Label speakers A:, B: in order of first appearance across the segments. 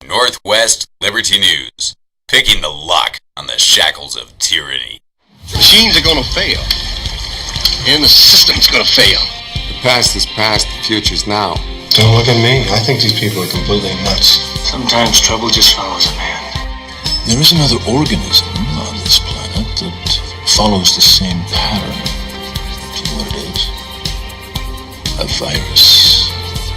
A: Northwest Liberty News, picking the lock on the shackles of tyranny.
B: Machines are gonna fail, and the system's gonna fail.
C: The past is past, the future's now.
D: Don't look at me. I think these people are completely nuts.
E: Sometimes trouble just follows a man.
F: There is another organism on this planet that follows the same pattern. Do you know what it is? A virus.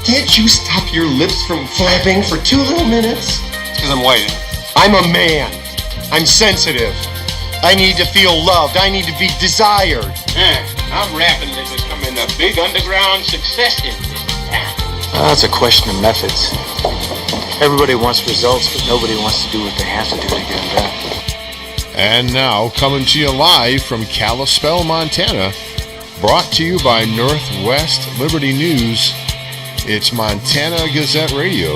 B: Can't you stop your lips from flapping for 2 little minutes?
D: Because I'm white.
B: I'm a man. I'm sensitive. I need to feel loved. I need to be desired.
G: I'm rapidly becoming a big underground success in this town.
E: It's a question of methods. Everybody wants results, but nobody wants to do what they have to do to get them done.
H: And now, coming to you live from Kalispell, Montana, brought to you by Northwest Liberty News, it's Montana Gazette Radio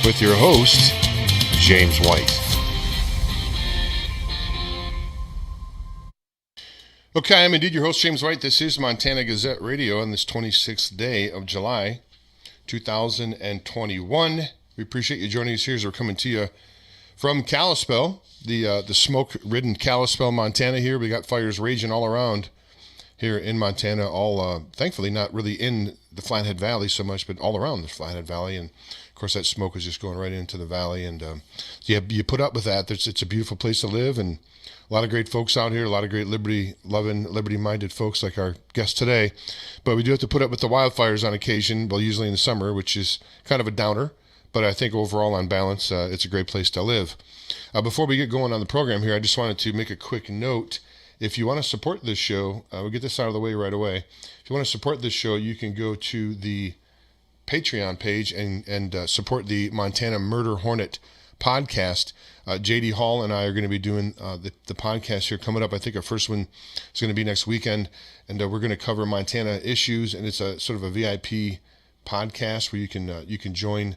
H: with your host, James White. Okay, I'm indeed your host, James White. This is Montana Gazette Radio on this 26th day of July, 2021. We appreciate you joining us here as we're coming to you from Kalispell, the smoke-ridden Kalispell, Montana here. We got fires raging all around here in Montana, all thankfully not really in the Flathead Valley so much, but all around the Flathead Valley. And of course, that smoke is just going right into the valley. And you put up with that. It's a beautiful place to live, and a lot of great folks out here, a lot of great liberty-loving, liberty-minded folks like our guest today. But we do have to put up with the wildfires on occasion, well, usually in the summer, which is kind of a downer. But I think overall, on balance, it's a great place to live. Before we get going on the program here, I just wanted to make a quick note. If you want to support this show, we'll get this out of the way right away. If you want to support this show, you can go to the Patreon page and support the Montana Murder Hornet podcast. J.D. Hall and I are going to be doing the podcast here coming up. I think our first one is going to be next weekend, and we're going to cover Montana issues, and it's a sort of a VIP podcast where you can join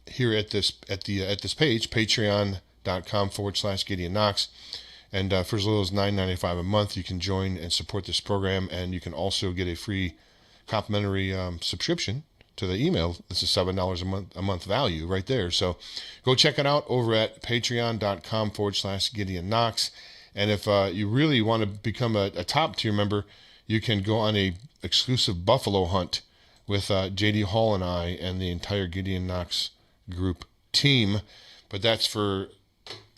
H: here at this page, patreon.com/Gideon Knox. And for as little as $9.95 a month, you can join and support this program, and you can also get a free complimentary subscription to the email. This is $7 a month value right there. So go check it out over at patreon.com/Gideon Knox. And if you really want to become a top tier member, you can go on a exclusive buffalo hunt with J.D. Hall and I and the entire Gideon Knox group team. But that's for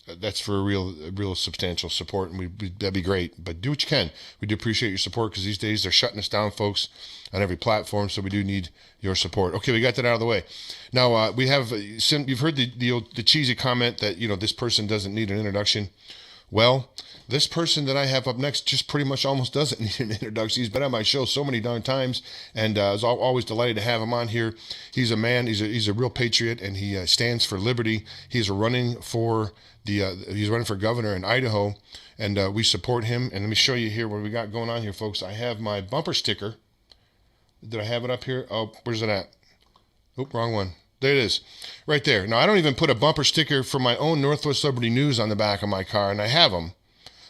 H: a real substantial support, and that'd be great. But do what you can. We do appreciate your support, because these days they're shutting us down, folks, on every platform. So we do need your support. Okay, we got that out of the way. Now you've heard the cheesy comment that this person doesn't need an introduction. Well, this person that I have up next just pretty much almost doesn't need an introduction. He's been on my show so many darn times, and I was always delighted to have him on here. He's a man. He's a real patriot, and he stands for liberty. He's running for governor in Idaho, and we support him. And let me show you here what we got going on here, folks. I have my bumper sticker. Did I have it up here? Oh, where's it at? Oop, wrong one. There it is, right there. Now, I don't even put a bumper sticker for my own Northwest Liberty News on the back of my car, and I have them,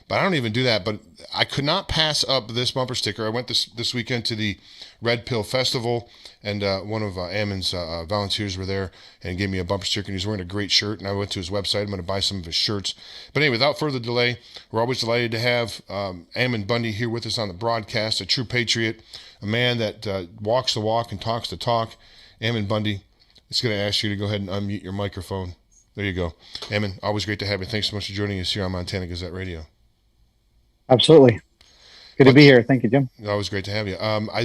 H: but I don't even do that. But I could not pass up this bumper sticker. I went this weekend to the Red Pill Festival, and one of Ammon's volunteers were there and gave me a bumper sticker, and he's wearing a great shirt, and I went to his website. I'm going to buy some of his shirts. But anyway, without further delay, we're always delighted to have Ammon Bundy here with us on the broadcast, a true patriot, a man that walks the walk and talks the talk. Ammon Bundy, it's going to ask you to go ahead and unmute your microphone. There you go. Ammon, always great to have you. Thanks so much for joining us here on Montana Gazette Radio.
I: Absolutely. Good to be here. Thank you, Jim.
H: Always great to have you.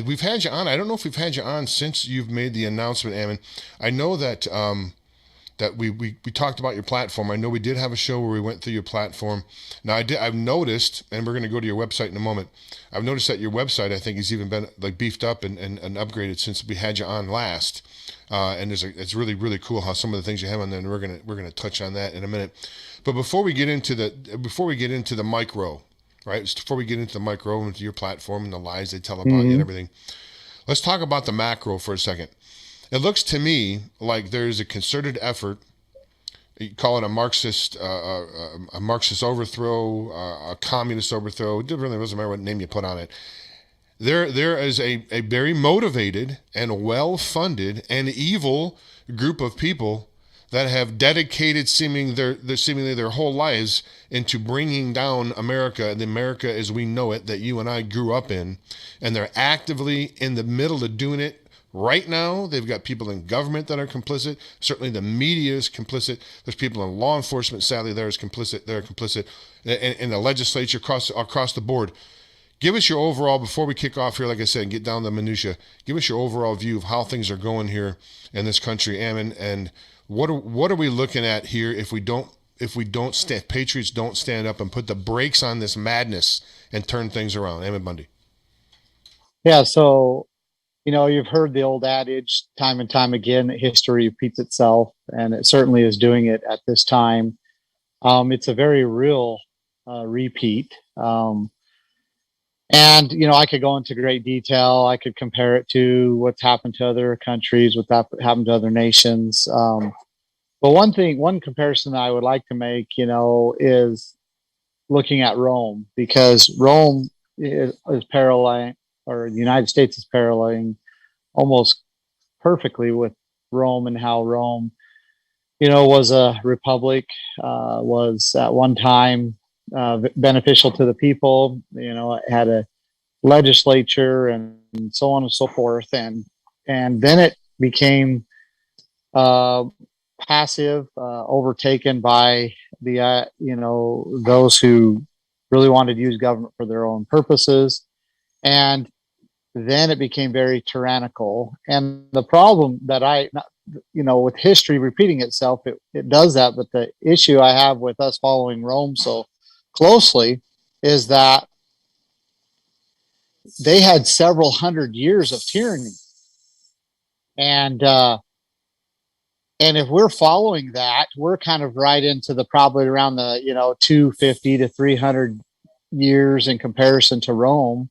H: We've had you on. I don't know if we've had you on since you've made the announcement, Ammon. I know that that we talked about your platform. I know we did have a show where we went through your platform. Now, I've noticed, and we're going to go to your website in a moment, I've noticed that your website, I think, has even been beefed up and upgraded since we had you on last. And it's really, really cool how some of the things you have on there, and we're gonna touch on that in a minute. But before we get into the micro, right? Before we get into the micro and into your platform and the lies they tell about you and everything, let's talk about the macro for a second. It looks to me like there's a concerted effort. You call it a Marxist overthrow, a communist overthrow. It really doesn't matter what name you put on it. There is a very motivated and well-funded and evil group of people that have dedicated seemingly their whole lives into bringing down America, the America as we know it, that you and I grew up in, and they're actively in the middle of doing it right now. They've got people in government that are complicit. Certainly the media is complicit. There's people in law enforcement, sadly, they're complicit, in the legislature across the board. Give us your overall, before we kick off here, like I said, and get down to the minutia, give us your overall view of how things are going here in this country, Ammon, and what are we looking at here if Patriots don't stand up and put the brakes on this madness and turn things around? Ammon Bundy.
I: Yeah, so, you've heard the old adage time and time again that history repeats itself, and it certainly is doing it at this time. It's a very real repeat. And, I could go into great detail. I could compare it to what's happened to other countries, what's happened to other nations. But one comparison that I would like to make, is looking at Rome, because Rome is paralleling, or the United States is paralleling almost perfectly with Rome, and how Rome, was a republic, was at one time beneficial to the people. It had a legislature and so on and so forth, and then it became passive, overtaken by the those who really wanted to use government for their own purposes, and then it became very tyrannical. And the problem that with history repeating itself, it does that. But the issue I have with us following Rome so closely is that they had several hundred years of tyranny, and if we're following that, we're kind of right into the probably around the 250 to 300 years in comparison to Rome,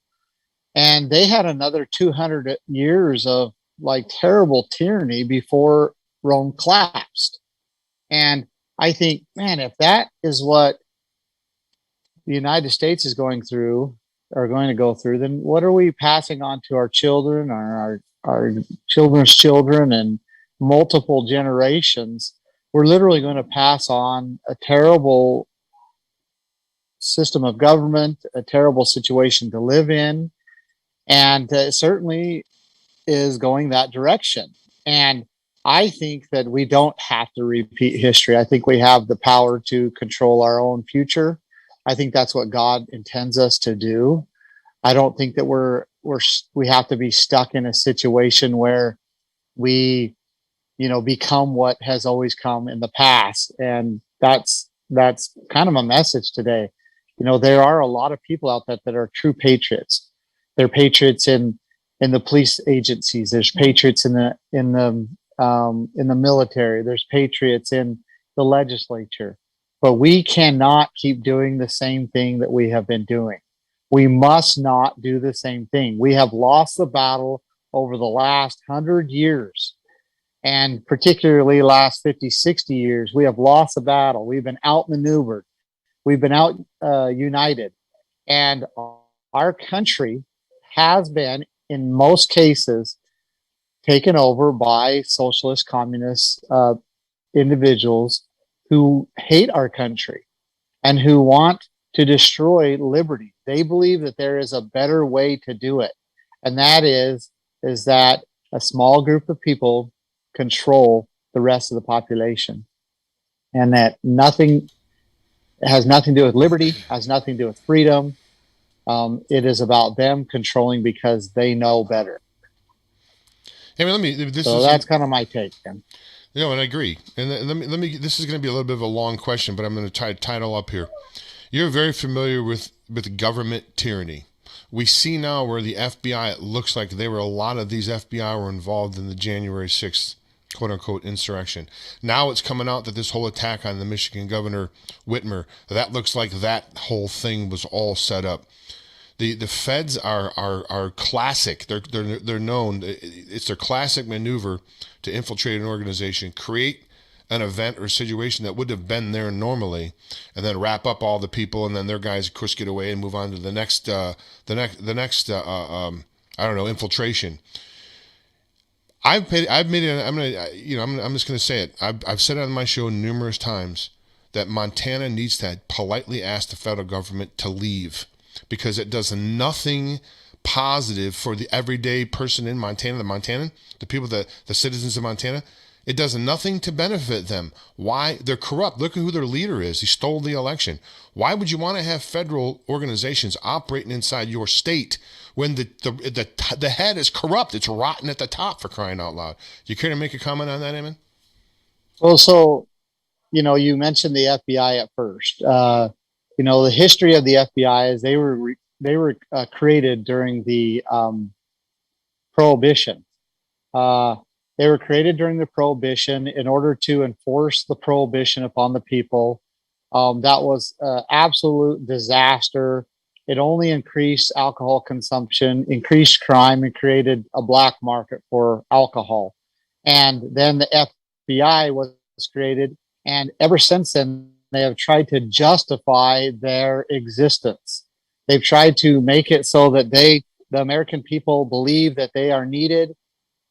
I: and they had another 200 years of like terrible tyranny before Rome collapsed. And I think, man, if that is what the United States is going to go through, then what are we passing on to our children, or our children's children, and multiple generations? We're literally going to pass on a terrible system of government, a terrible situation to live in, and it certainly is going that direction. And I think that we don't have to repeat history. I think we have the power to control our own future. I think that's what God intends us to do. I don't think that we have to be stuck in a situation where we, become what has always come in the past. And that's kind of a message today. There are a lot of people out there that are true patriots. They're patriots in the police agencies. There's patriots in the military. There's patriots in the legislature. But we cannot keep doing the same thing that we have been doing. We must not do the same thing. We have lost the battle over the last 100 years, and particularly last 50, 60 years. We have lost the battle. We've been outmaneuvered. We've been out united. And our country has been, in most cases, taken over by socialist, communist individuals who hate our country and who want to destroy liberty. They believe that there is a better way to do it, and that is that a small group of people control the rest of the population, and that it has nothing to do with liberty, has nothing to do with freedom. It is about them controlling because they know better.
H: Hey,
I: that's kind of my take, Ken.
H: And I agree. And let me. This is going to be a little bit of a long question, but I'm going to try to tie it all up here. You're very familiar with government tyranny. We see now where the FBI, it looks like a lot of these FBI were involved in the January 6th, quote unquote, insurrection. Now it's coming out that this whole attack on the Michigan governor, Whitmer, that looks like that whole thing was all set up. The feds are classic. They're known. It's their classic maneuver to infiltrate an organization, create an event or situation that would have been there normally, and then wrap up all the people, and then their guys, of course, get away and move on to the next infiltration. I've made it. I'm just going to say it. I've said it on my show numerous times that Montana needs to politely ask the federal government to leave because it does nothing positive for the everyday person in Montana, the people, the citizens of Montana. It does nothing to benefit them. Why? They're corrupt. Look at who their leader is. He stole the election. Why would you want to have federal organizations operating inside your state when the head is corrupt? It's rotten at the top, for crying out loud. You care to make a comment on that, Ammon?
I: Well, so, you mentioned the FBI at first. The history of the FBI is they were created during the Prohibition. They were created during the Prohibition in order to enforce the Prohibition upon the people. That was an absolute disaster. It only increased alcohol consumption, increased crime, and created a black market for alcohol. And then the FBI was created, and ever since then, they have tried to justify their existence. They've tried to make it so that the American people believe that they are needed,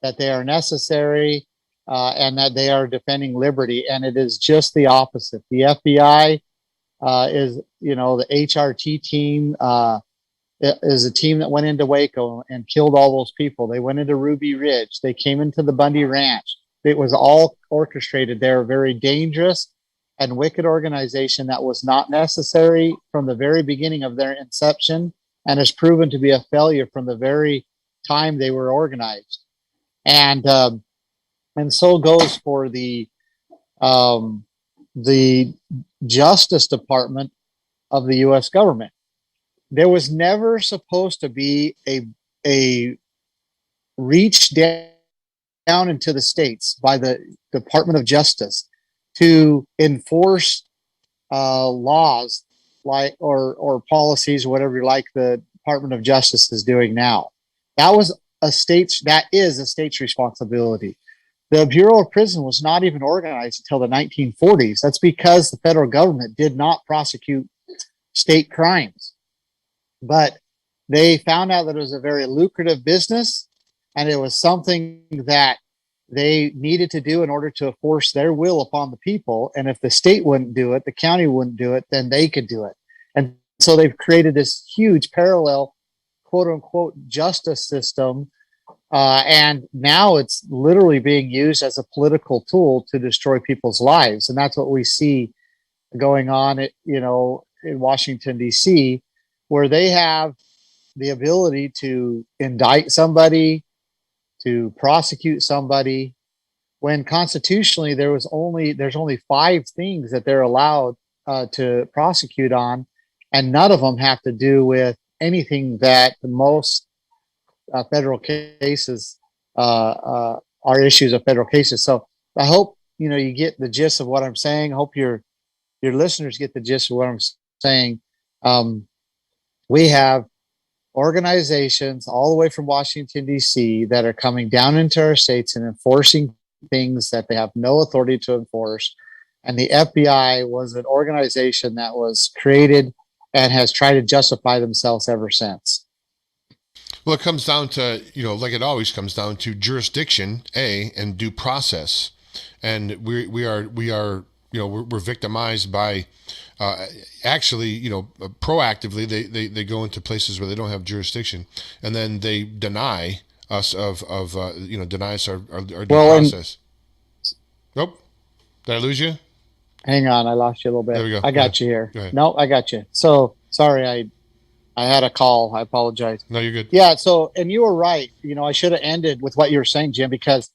I: that they are necessary, and that they are defending liberty. And it is just the opposite. The FBI is, the HRT team is a team that went into Waco and killed all those people. They went into Ruby Ridge. They came into the Bundy Ranch. It was all orchestrated. They're a very dangerous and wicked organization that was not necessary from the very beginning of their inception and has proven to be a failure from the very time they were organized. And so goes for the Justice Department of the U.S. government. There was never supposed to be a reach down into the states by the Department of Justice to enforce laws like or policies or whatever like the Department of Justice is doing now. That is a state's responsibility. The Bureau of Prison was not even organized until the 1940s. That's because the federal government did not prosecute state crimes. But they found out that it was a very lucrative business and it was something that they needed to do in order to enforce their will upon the people. And if the state wouldn't do it, the county wouldn't do it, then they could do it. And so they've created this huge parallel, quote unquote, justice system. And now it's literally being used as a political tool to destroy people's lives. And that's what we see going on in Washington, D.C., where they have the ability to indict somebody, to prosecute somebody, when constitutionally there's only 5 things that they're allowed to prosecute on, and none of them have to do with anything that most federal cases are issues of federal cases. So I hope you get the gist of what I'm saying. I hope your listeners get the gist of what I'm saying. We have organizations all the way from Washington, D.C. that are coming down into our states and enforcing things that they have no authority to enforce. And the FBI was an organization that was created and has tried to justify themselves ever since.
H: Well, it comes down to, like it always comes down to jurisdiction, and due process. And we're victimized by, proactively, they go into places where they don't have jurisdiction, and then they deny us deny us our due process. Nope. Did I lose you?
I: Hang on, I lost you a little bit.
H: There we go.
I: I got you here.
H: Go ahead.
I: No, I got you. So sorry, I had a call. I apologize.
H: No, you're good.
I: Yeah. So, and you were right. I should have ended with what you were saying, Jim, because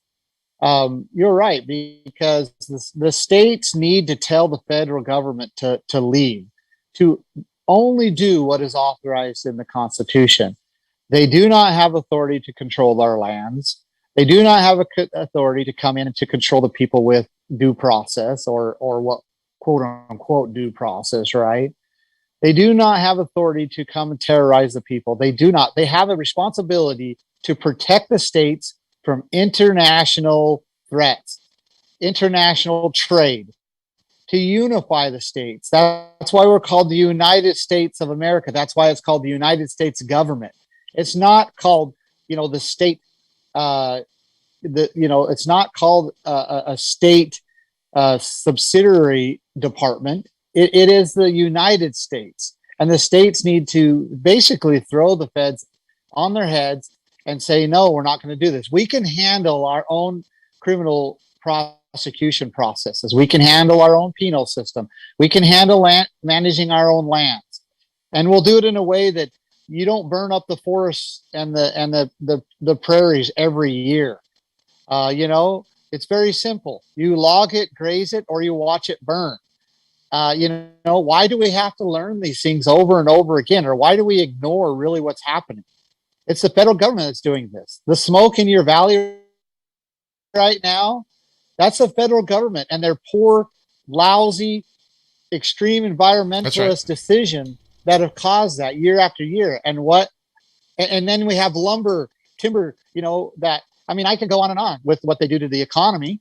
I: you're right, because the states need to tell the federal government to leave, to only do what is authorized in the Constitution. They do not have authority to control our lands. They do not have authority to come in and to control the people with due process or what quote unquote due process, right? They do not have authority to come and terrorize the people. They do not. They have a responsibility to protect the states from international threats, international trade, to unify the states. That's why we're called the United States of America. That's why it's called the United States government. It's not called, the state it's not called a state subsidiary department. It is the United States, and the states need to basically throw the feds on their heads and say, no, we're not going to do this. We can handle our own criminal prosecution processes. We can handle our own penal system. We can handle managing our own lands, and we'll do it in a way that you don't burn up the forests and the prairies every year. It's very simple. You log it, graze it, or you watch it burn. Why do we have to learn these things over and over again? Or why do we ignore really what's happening? It's the federal government that's doing this. The smoke in your valley right now, that's the federal government and their poor, lousy, extreme environmentalist decision that have caused that year after year. And then we have timber, I can go on and on with what they do to the economy.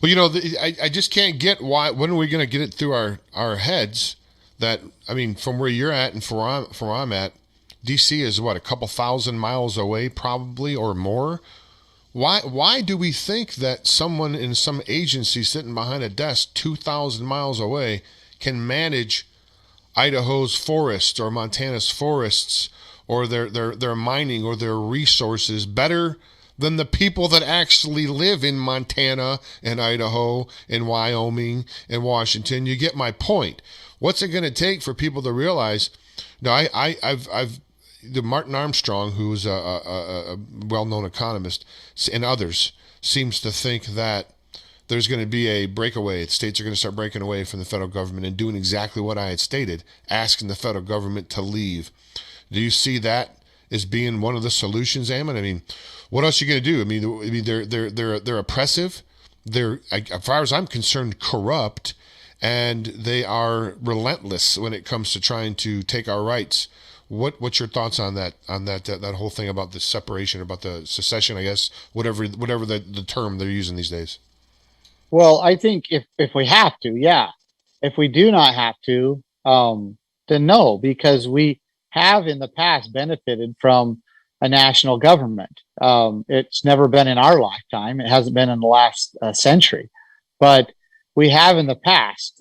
H: Well, I just can't get why. When are we going to get it through our heads that, from where you're at and from where I'm at, DC is what, a couple thousand miles away, probably, or more. Why do we think that someone in some agency sitting behind a desk 2,000 miles away can manage Idaho's forests or Montana's forests or their mining or their resources better than the people that actually live in Montana and Idaho and Wyoming and Washington? You get my point. What's it going to take for people to realize? Now, I've the Martin Armstrong, who's a well-known economist, and others, seems to think that there's going to be a breakaway. States are going to start breaking away from the federal government and doing exactly what I had stated, asking the federal government to leave. Do you see that as being one of the solutions, Ammon? What else are you going to do? They're oppressive. They're, as far as I'm concerned, corrupt, and they are relentless when it comes to trying to take our rights. What's your thoughts on that whole thing about the separation, about the secession, I guess, whatever the term they're using these days?
I: Well, I think if we have to, yeah. If we do not have to, then no, because we have in the past benefited from a national government. It's never been in our lifetime. It hasn't been in the last century, but we have in the past,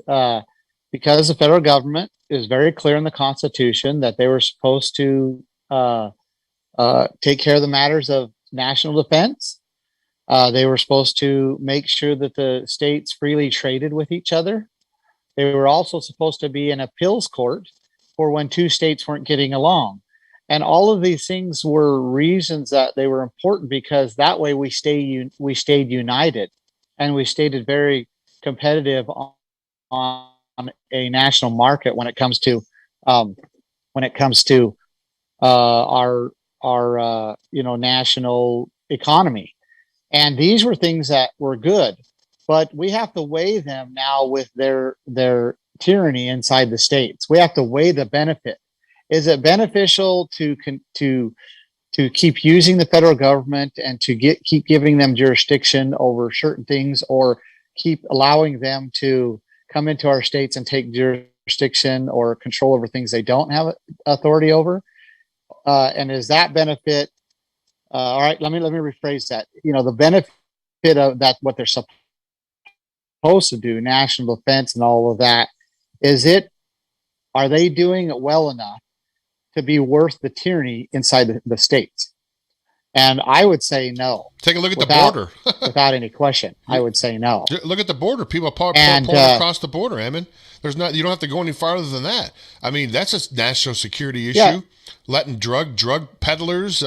I: because the federal government is very clear in the Constitution that they were supposed to take care of the matters of national defense. They were supposed to make sure that the states freely traded with each other. They were also supposed to be an appeals court for when two states weren't getting along. And all of these things were reasons that they were important, because that way we stayed united, and we stayed very competitive on a national market when it comes to our national economy. And these were things that were good, but we have to weigh them now with their tyranny inside the states. We have to weigh the benefit. Is it beneficial to keep using the federal government and to keep giving them jurisdiction over certain things, or keep allowing them to come into our states and take jurisdiction or control over things they don't have authority over? And is that benefit? All right, let me rephrase that. The benefit of that, what they're supposed to do, national defense and all of that, are they doing it well enough to be worth the tyranny inside the states? And I would say no.
H: Take a look at the border.
I: Without any question, I would say no.
H: Look at the border. People pulling across the border, Ammon. You don't have to go any farther than that. That's a national security issue. Yeah. Letting drug peddlers,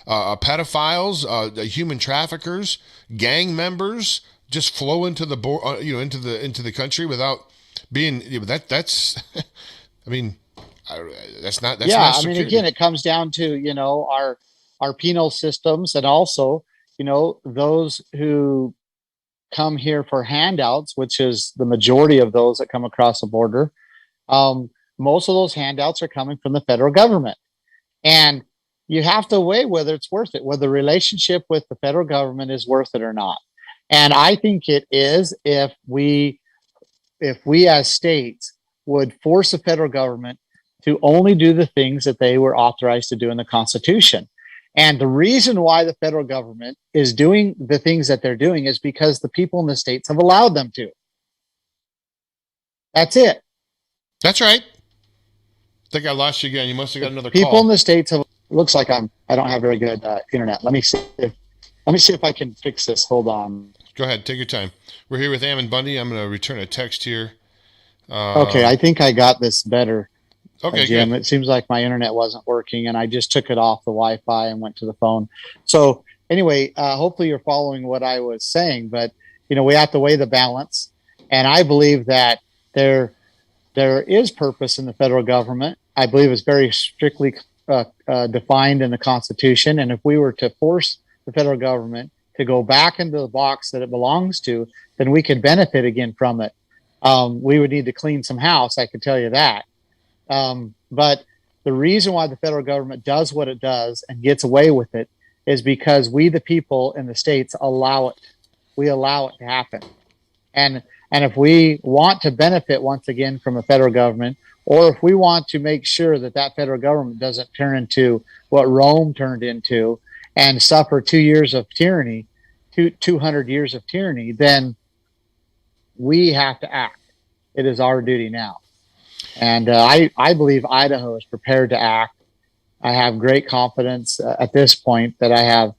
H: pedophiles, human traffickers, gang members just flow into the into the country without being. That's not. Not security.
I: Again, it comes down to our penal systems, and also those who come here for handouts, which is the majority of those that come across the border. Most of those handouts are coming from the federal government, and you have to weigh whether it's worth it, whether the relationship with the federal government is worth it or not. And I think it is if we as states would force the federal government to only do the things that they were authorized to do in the Constitution. And the reason why the federal government is doing the things that they're doing is because the people in the states have allowed them to. That's it.
H: That's right. I think I lost you again. You must have got another
I: People
H: call.
I: in the states have. Looks like I don't have very good internet. Let me see if I can fix this. Hold on.
H: Go ahead. Take your time. We're here with Ammon Bundy. I'm going to return a text here.
I: Okay, I think I got this better.
H: Okay,
I: Jim.
H: good.
I: It seems like my internet wasn't working, and I just took it off the Wi-Fi and went to the phone. So anyway, hopefully you're following what I was saying. But we have to weigh the balance, and I believe that there is purpose in the federal government. I believe it's very strictly defined in the Constitution, and if we were to force the federal government to go back into the box that it belongs to, then we could benefit again from it. We would need to clean some house, I can tell you that. But the reason why the federal government does what it does and gets away with it is because we, the people in the states, allow it. We allow it to happen. And if we want to benefit once again from the federal government, or if we want to make sure that federal government doesn't turn into what Rome turned into and suffer 2 years of tyranny, 200 years of tyranny, then we have to act. It is our duty now. And I believe Idaho is prepared to act. I have great confidence at this point that I have,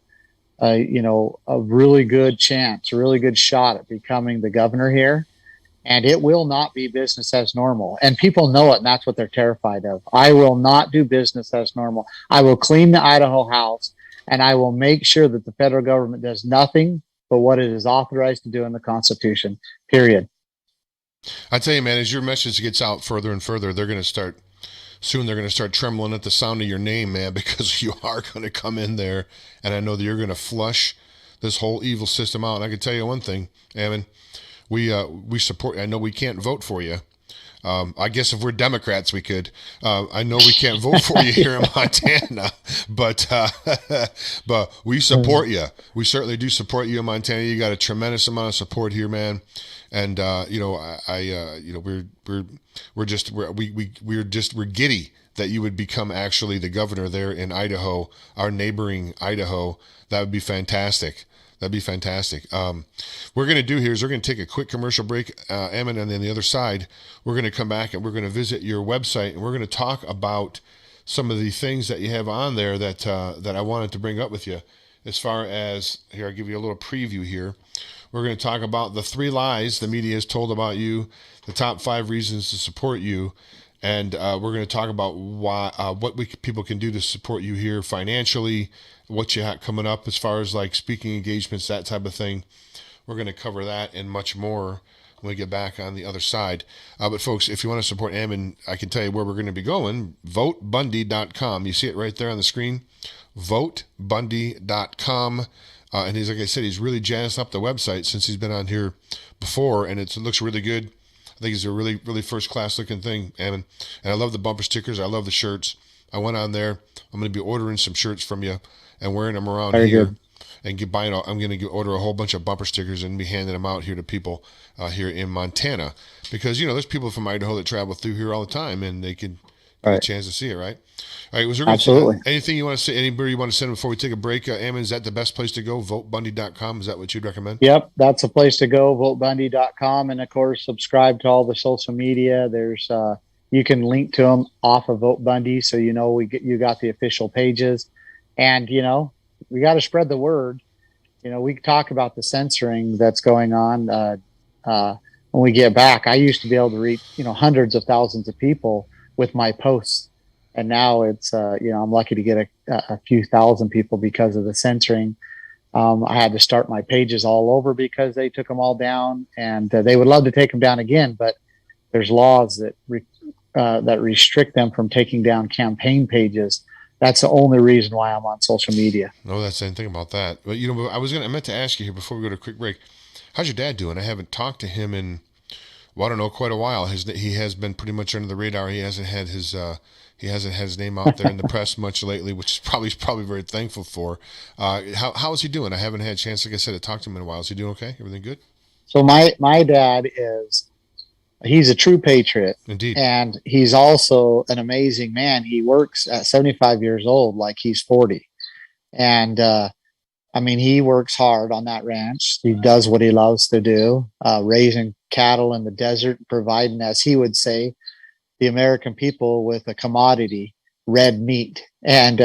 I: a really good chance, a really good shot at becoming the governor here. And it will not be business as normal. And people know it, and that's what they're terrified of. I will not do business as normal. I will clean the Idaho House, and I will make sure that the federal government does nothing but what it is authorized to do in the Constitution, period.
H: I tell you, man, as your message gets out further and further, they're going to start trembling at the sound of your name, man, because you are going to come in there, and I know that you're going to flush this whole evil system out. And I can tell you one thing, Ammon, we support. I know we can't vote for you. I guess if we're Democrats, we could. I know we can't vote for you here in Montana, but we support you. We certainly do support you in Montana. You got a tremendous amount of support here, man. And we're giddy that you would become actually the governor there in Idaho, our neighboring Idaho. That would be fantastic. That'd be fantastic. We're going to do here is we're going to take a quick commercial break, Ammon, and then the other side, we're going to come back and we're going to visit your website, and we're going to talk about some of the things that you have on there that I wanted to bring up with you. As far as, here, I'll give you a little preview here. We're going to talk about the 3 lies the media has told about you, the top 5 reasons to support you, and we're going to talk about people can do to support you here financially, what you have coming up as far as like speaking engagements, that type of thing. We're going to cover that and much more when we get back on the other side. But folks, if you want to support Ammon, I can tell you where we're going to be going. VoteBundy.com. You see it right there on the screen. VoteBundy.com. And he's, like I said, he's really jazzed up the website since he's been on here before, and it looks really good. I think it's a really, really first-class looking thing, Ammon. And I love the bumper stickers. I love the shirts. I went on there. I'm going to be ordering some shirts from you and wearing them around here. Good. And I'm going to order a whole bunch of bumper stickers and be handing them out here to people here in Montana. Because, there's people from Idaho that travel through here all the time, and they can get a chance to see it, right? All right, was there
I: Absolutely.
H: Anything you want to say, anybody you want to send before we take a break? Ammon, is that the best place to go? VoteBundy.com. Is that what you'd recommend?
I: Yep, that's a place to go, VoteBundy.com. And, of course, subscribe to all the social media. There's you can link to them off of Vote Bundy, so you got the official pages. And, we got to spread the word. We talk about the censoring that's going on. When we get back, I used to be able to reach, hundreds of thousands of people with my posts. And now it's, I'm lucky to get a few thousand people because of the censoring. I had to start my pages all over because they took them all down, and they would love to take them down again. But there's laws that restrict them from taking down campaign pages. That's the only reason why I'm on social media.
H: No, that's anything about that. But I meant to ask you here before we go to a quick break. How's your dad doing? I haven't talked to him in, I don't know, quite a while. He has been pretty much under the radar. He hasn't had his name out there in the press much lately, which is probably very thankful for. How is he doing? I haven't had a chance, like I said, to talk to him in a while. Is he doing okay? Everything good?
I: So my dad he's a true patriot.
H: Indeed.
I: And he's also an amazing man. He works at 75 years old like he's 40. And I mean, he works hard on that ranch. He does what he loves to do, raising cattle in the desert, providing, as he would say, the American people with a commodity, red meat. And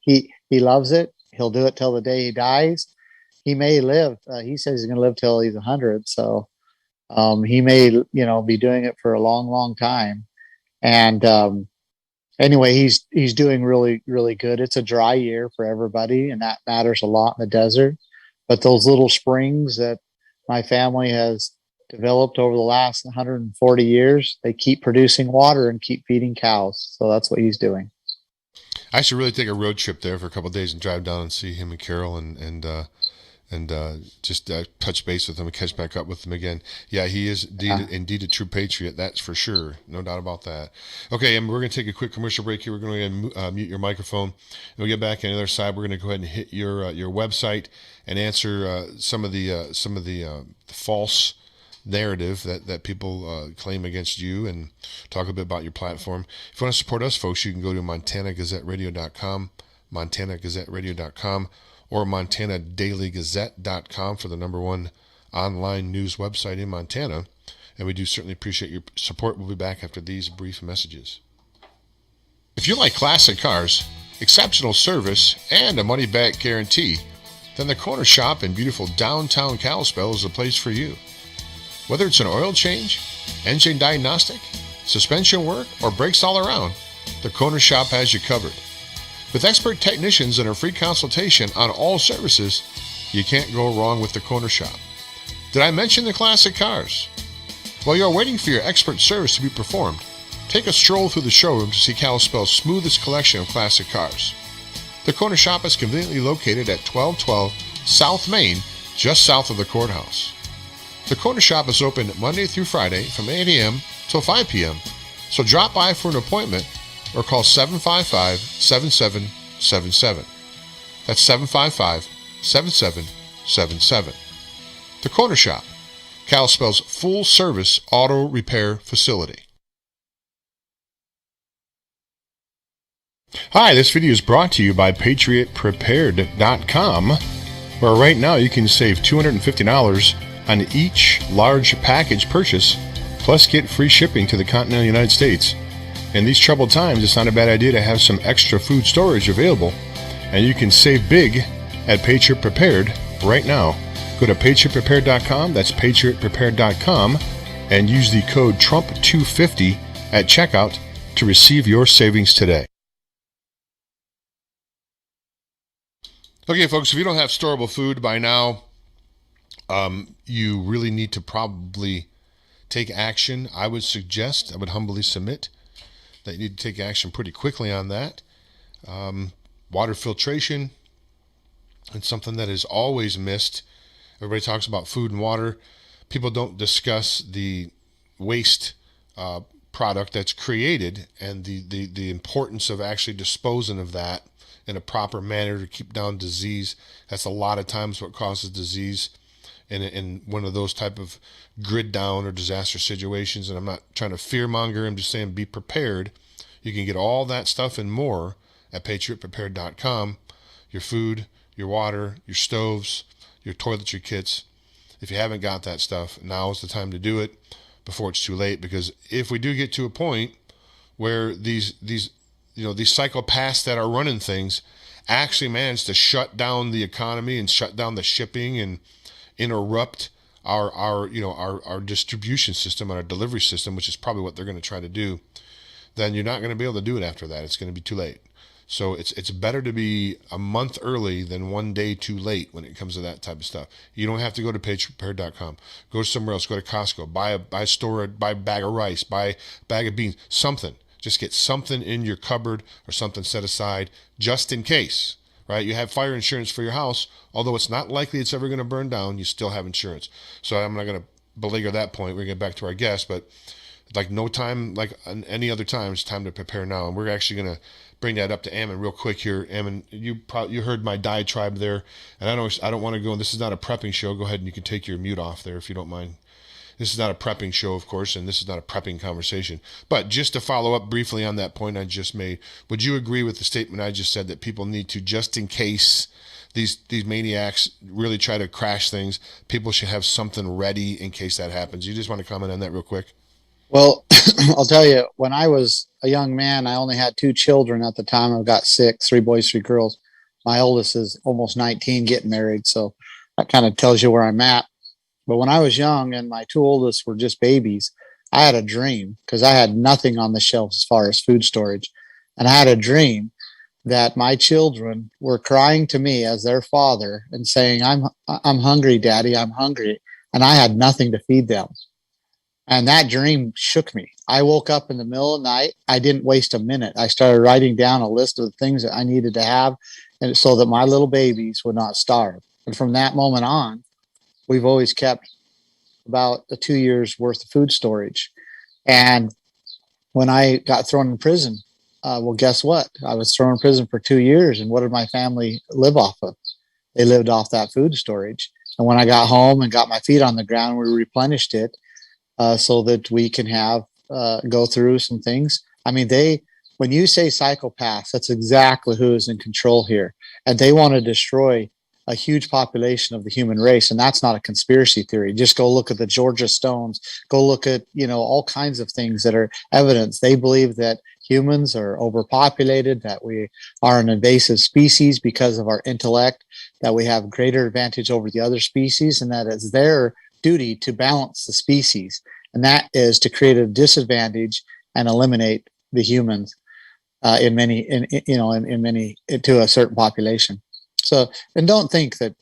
I: he loves it. He'll do it till the day he dies. He may live. He says he's going to live till he's 100. So he may, be doing it for a long, long time. And anyway, he's doing really, really good. It's a dry year for everybody, and that matters a lot in the desert. But those little springs that my family has developed over the last 140 years, they keep producing water and keep feeding cows. So that's what he's doing.
H: I should really take a road trip there for a couple of days and drive down and see him and Carol and just touch base with him and catch back up with him again. Yeah, he is indeed a true patriot. That's for sure. No doubt about that. Okay, and we're going to take a quick commercial break here. We're going to mute your microphone. And we'll get back on the other side. We're going to go ahead and hit your website and answer some of the false narrative that people claim against you, and talk a bit about your platform. If you want to support us, folks, you can go to MontanaGazetteRadio.com, MontanaGazetteRadio.com, or MontanaDailyGazette.com for the #1 online news website in Montana. And we do certainly appreciate your support. We'll be back after these brief messages. If you like classic cars, exceptional service, and a money-back guarantee, then the Corner Shop in beautiful downtown Kalispell is the place for you. Whether it's an oil change, engine diagnostic, suspension work, or brakes all around, the Corner Shop has you covered. With expert technicians and a free consultation on all services, you can't go wrong with the Corner Shop. Did I mention the classic cars? While you're waiting for your expert service to be performed, take a stroll through the showroom to see Kalispell's smoothest collection of classic cars. The Corner Shop is conveniently located at 1212 South Main, just south of the courthouse. The Corner Shop is open Monday through Friday from 8 a.m. till 5 p.m., so drop by for an appointment or call 755-7777. That's 755-7777. The Corner Shop, Kalispell's full-service auto repair facility. Hi, this video is brought to you by PatriotPrepared.com, where right now you can save $250 on each large package purchase, plus get free shipping to the continental United States. In these troubled times, it's not a bad idea to have some extra food storage available, and you can save big at Patriot Prepared right now. Go to PatriotPrepared.com, that's PatriotPrepared.com, and use the code TRUMP250 at checkout to receive your savings today. Okay, folks, if you don't have storable food by now, you really need to probably take action. I would humbly submit that you need to take action pretty quickly on that. Water filtration, it's something that is always missed. Everybody talks about food and water. People don't discuss the waste product that's created and the importance of actually disposing of that in a proper manner to keep down disease. That's a lot of times what causes disease in one of those type of grid down or disaster situations. And I'm not trying to fearmonger. I'm just saying be prepared. You can get all that stuff and more at PatriotPrepared.com. Your food, your water, your stoves, your toiletry kits. If you haven't got that stuff, now is the time to do it before it's too late. Because if we do get to a point where these psychopaths that are running things actually manage to shut down the economy and shut down the shipping and interrupt our distribution system, our delivery system, which is probably what they're going to try to do, then you're not going to be able to do it after that. It's going to be too late. So it's better to be a month early than one day too late when it comes to that type of stuff. You don't have to go to PatriotPrepared.com. Go somewhere else. Go to Costco. Buy a bag of rice. Buy a bag of beans. Something. Just get something in your cupboard or something set aside just in case. Right? You have fire insurance for your house. Although it's not likely it's ever going to burn down, you still have insurance. So I'm not going to belabor that point. We're going to get back to our guest, but like no time, like any other time, it's time to prepare now. And we're actually going to bring that up to Ammon real quick here. Ammon, you heard my diatribe there, and I don't want to go. This is not a prepping show. Go ahead and you can take your mute off there if you don't mind. This is not a prepping show, of course, and this is not a prepping conversation. But just to follow up briefly on that point I just made, would you agree with the statement I just said that people need to, just in case these maniacs really try to crash things, people should have something ready in case that happens? You just want to comment on that real quick?
I: Well, I'll tell you, when I was a young man, I only had 2 children at the time. I've got 6, 3 boys, 3 girls. My oldest is almost 19, getting married. So that kind of tells you where I'm at. But when I was young and my 2 oldest were just babies, I had a dream, because I had nothing on the shelves as far as food storage. And I had a dream that my children were crying to me as their father and saying, I'm hungry, Daddy, I'm hungry. And I had nothing to feed them. And that dream shook me. I woke up in the middle of the night. I didn't waste a minute. I started writing down a list of the things that I needed to have, and so that my little babies would not starve. And from that moment on, we've always kept about 2 years worth of food storage. And when I got thrown in prison, well, guess what? I was thrown in prison for 2 years. And what did my family live off of? They lived off that food storage. And when I got home and got my feet on the ground, we replenished it so that we can have go through some things. I mean, when you say psychopaths, that's exactly who is in control here. And they want to destroy a huge population of the human race. And that's not a conspiracy theory. Just go look at the Georgia Stones, go look at, all kinds of things that are evidence. They believe that humans are overpopulated, that we are an invasive species because of our intellect, that we have greater advantage over the other species, and that it's their duty to balance the species. And that is to create a disadvantage and eliminate the humans to a certain population. So, and don't think that,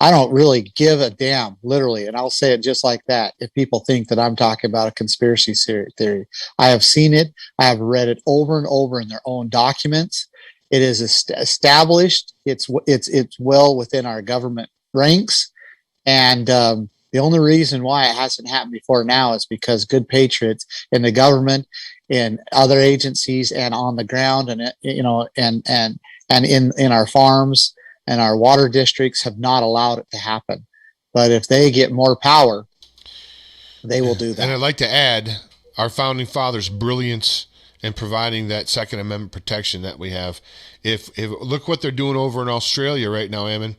I: I don't really give a damn, literally, and I'll say it just like that, if people think that I'm talking about a conspiracy theory. I have seen it. I have read it over and over in their own documents. It is established. It's well within our government ranks. And the only reason why it hasn't happened before now is because good patriots in the government, in other agencies, and on the ground, and in our farms and our water districts have not allowed it to happen. But if they get more power, they will do that.
H: And I'd like to add our founding fathers' brilliance in providing that Second Amendment protection that we have. If look what they're doing over in Australia right now, Ammon.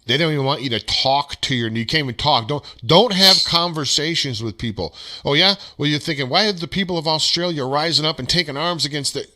H: They don't even want you to talk to you can't even talk. Don't have conversations with people. Oh yeah? Well, you're thinking, why are the people of Australia rising up and taking arms against the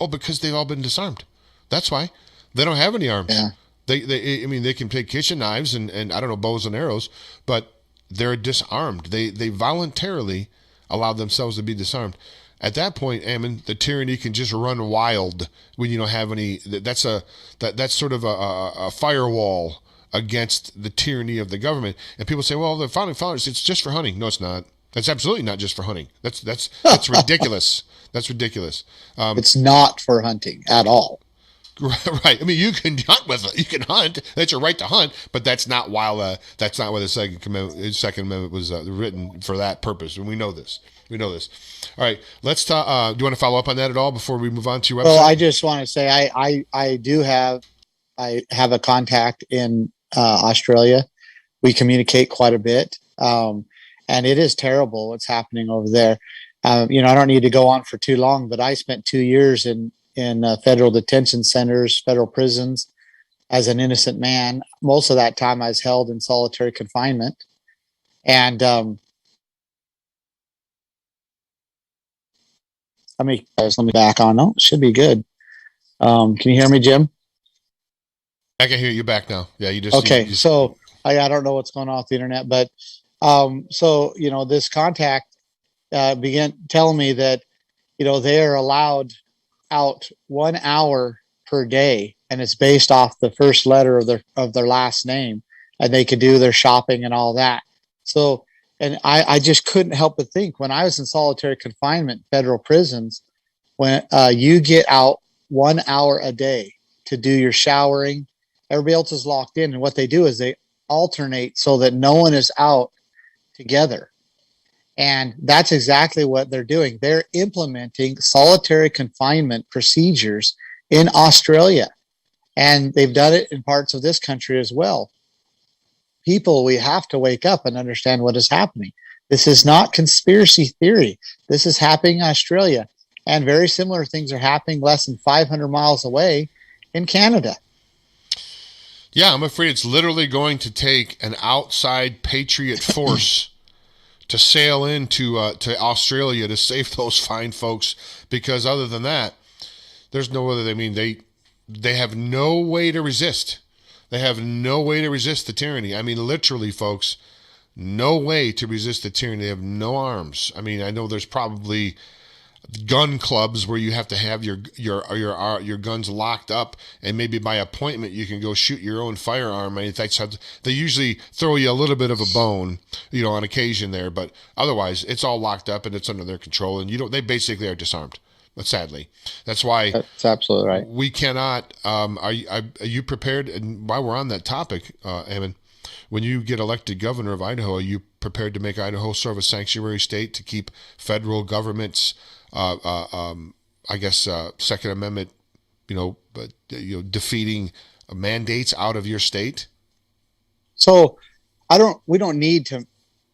H: because they've all been disarmed. That's why. They don't have any arms. Yeah. They can take kitchen knives and I don't know, bows and arrows, but they're disarmed. They voluntarily allow themselves to be disarmed. At that point, Ammon, the tyranny can just run wild when you don't have any. That's sort of a firewall against the tyranny of the government. And people say, well, the founding fathers, it's just for hunting. No, it's not. That's absolutely not just for hunting. That's ridiculous. That's ridiculous.
I: It's not for hunting at all.
H: Right. You can hunt with it. You can hunt. That's your right to hunt, but that's not why the Second Amendment was written for that purpose. And we know this. All right. Let's talk. Do you want to follow up on that at all before we move on to your website?
I: Well, I just want to say I have a contact in Australia. We communicate quite a bit, and it is terrible what's happening over there. I don't need to go on for too long, but I spent 2 years in federal detention centers, federal prisons, as an innocent man. Most of that time I was held in solitary confinement. And let me back on. No, it should be good. Can you hear me, Jim?
H: I can hear you back now. Yeah, you just
I: okay. So I don't know what's going on with the internet, but this contact began telling me that they are allowed out 1 hour per day, and it's based off the first letter of their last name, and they could do their shopping and all that. So, and I just couldn't help but think, when I was in solitary confinement, federal prisons, when you get out 1 hour a day to do your showering, everybody else is locked in, and what they do is they alternate so that no one is out together. And that's exactly what they're doing. They're implementing solitary confinement procedures in Australia. And they've done it in parts of this country as well. People, we have to wake up and understand what is happening. This is not conspiracy theory. This is happening in Australia. And very similar things are happening less than 500 miles away in Canada.
H: Yeah, I'm afraid it's literally going to take an outside patriot force to sail into to Australia to save those fine folks, because other than that, there's no other. I mean, they have no way to resist. They have no way to resist the tyranny. I mean, literally, folks, no way to resist the tyranny. They have no arms. I mean, I know there's probably gun clubs where you have to have your guns locked up, and maybe by appointment you can go shoot your own firearm. I mean, they usually throw you a little bit of a bone, on occasion there, but otherwise it's all locked up and it's under their control, and they basically are disarmed. But sadly, that's why
I: that's absolutely right.
H: We cannot. Are you prepared? And while we're on that topic, Ammon, when you get elected governor of Idaho, are you prepared to make Idaho serve a sanctuary state to keep federal government's Second Amendment, defeating mandates out of your state?
I: So we don't need to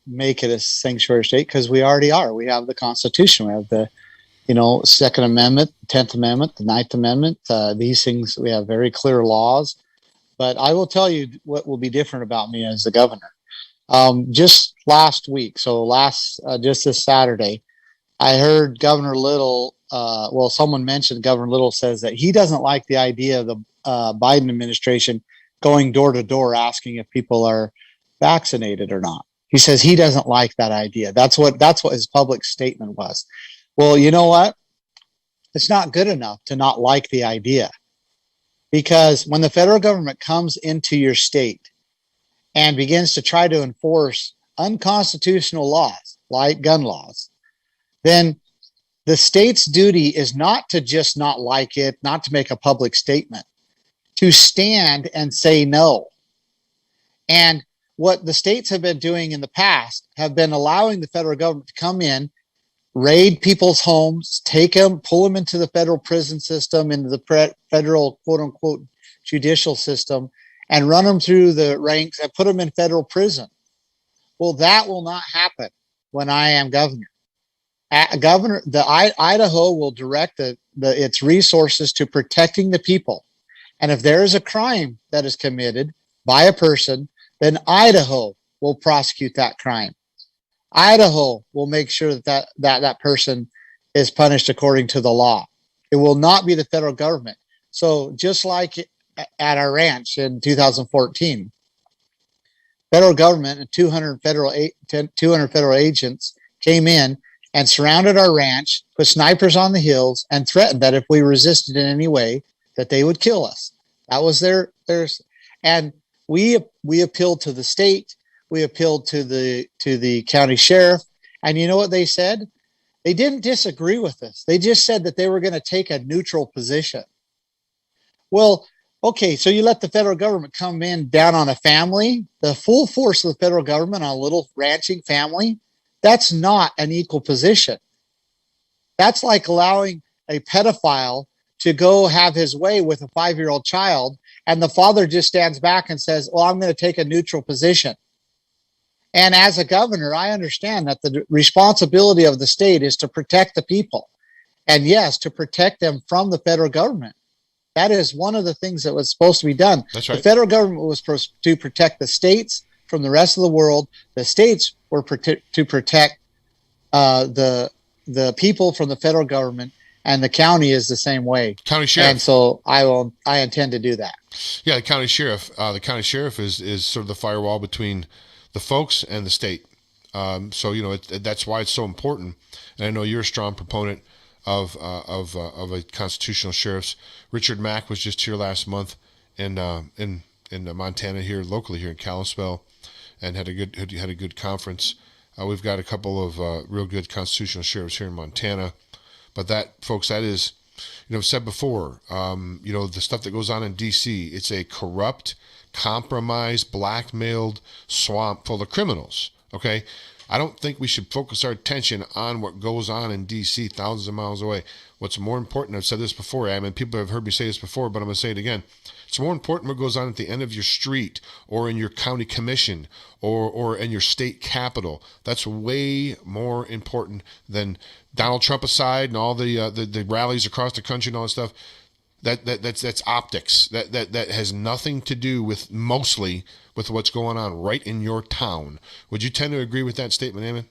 I: make it a sanctuary state, because we already are. We have the Constitution. We have the, Second Amendment, 10th Amendment, the 9th Amendment. These things, we have very clear laws. But I will tell you what will be different about me as the governor. Just last week, just this Saturday, I heard Governor Little, someone mentioned Governor Little says that he doesn't like the idea of the Biden administration going door to door asking if people are vaccinated or not. He says he doesn't like that idea. That's what his public statement was. Well, you know what? It's not good enough to not like the idea, because when the federal government comes into your state and begins to try to enforce unconstitutional laws like gun laws, then the state's duty is not to just not like it, not to make a public statement, to stand and say no. And what the states have been doing in the past have been allowing the federal government to come in, raid people's homes, take them, pull them into the federal prison system, into the federal quote unquote judicial system, and run them through the ranks and put them in federal prison. Well, that will not happen when I am governor. Idaho will direct its resources to protecting the people. And if there is a crime that is committed by a person, then Idaho will prosecute that crime. Idaho will make sure that person is punished according to the law. It will not be the federal government. So just like at our ranch in 2014, federal government and 200 federal agents came in and surrounded our ranch, put snipers on the hills, and threatened that if we resisted in any way, that they would kill us. That was theirs. And we appealed to the state. We appealed to the county sheriff. And you know what they said? They didn't disagree with us. They just said that they were going to take a neutral position. Well, okay, so you let the federal government come in down on a family, the full force of the federal government on a little ranching family. That's not an equal position. That's like allowing a pedophile to go have his way with a 5-year-old child, and the father just stands back and says, well, I'm going to take a neutral position. And as a governor, I understand that the responsibility of the state is to protect the people. And yes, to protect them from the federal government. That is one of the things that was supposed to be done.
H: That's right.
I: The federal government was supposed to protect the states from the rest of the world. The states were to protect the people from the federal government, and the county is the same way.
H: County sheriff.
I: And so I intend to do that.
H: Yeah, the county sheriff. The county sheriff is sort of the firewall between the folks and the state. So that's why it's so important. And I know you're a strong proponent of a constitutional sheriffs. Richard Mack was just here last month in Montana, here locally here in Kalispell, and had a good conference. We've got a couple of real good constitutional sheriffs here in Montana, but that is, I've said before, the stuff that goes on in D.C., it's a corrupt, compromised, blackmailed swamp full of criminals. Okay, I don't think we should focus our attention on what goes on in D.C. thousands of miles away. What's more important, I've said this before, I mean, people have heard me say this before, but I'm going to say it again. It's more important what goes on at the end of your street or in your county commission or in your state capitol. That's way more important than Donald Trump aside and all the rallies across the country and all that stuff. That's optics. That has nothing to do with mostly with what's going on right in your town. Would you tend to agree with that statement, Ammon?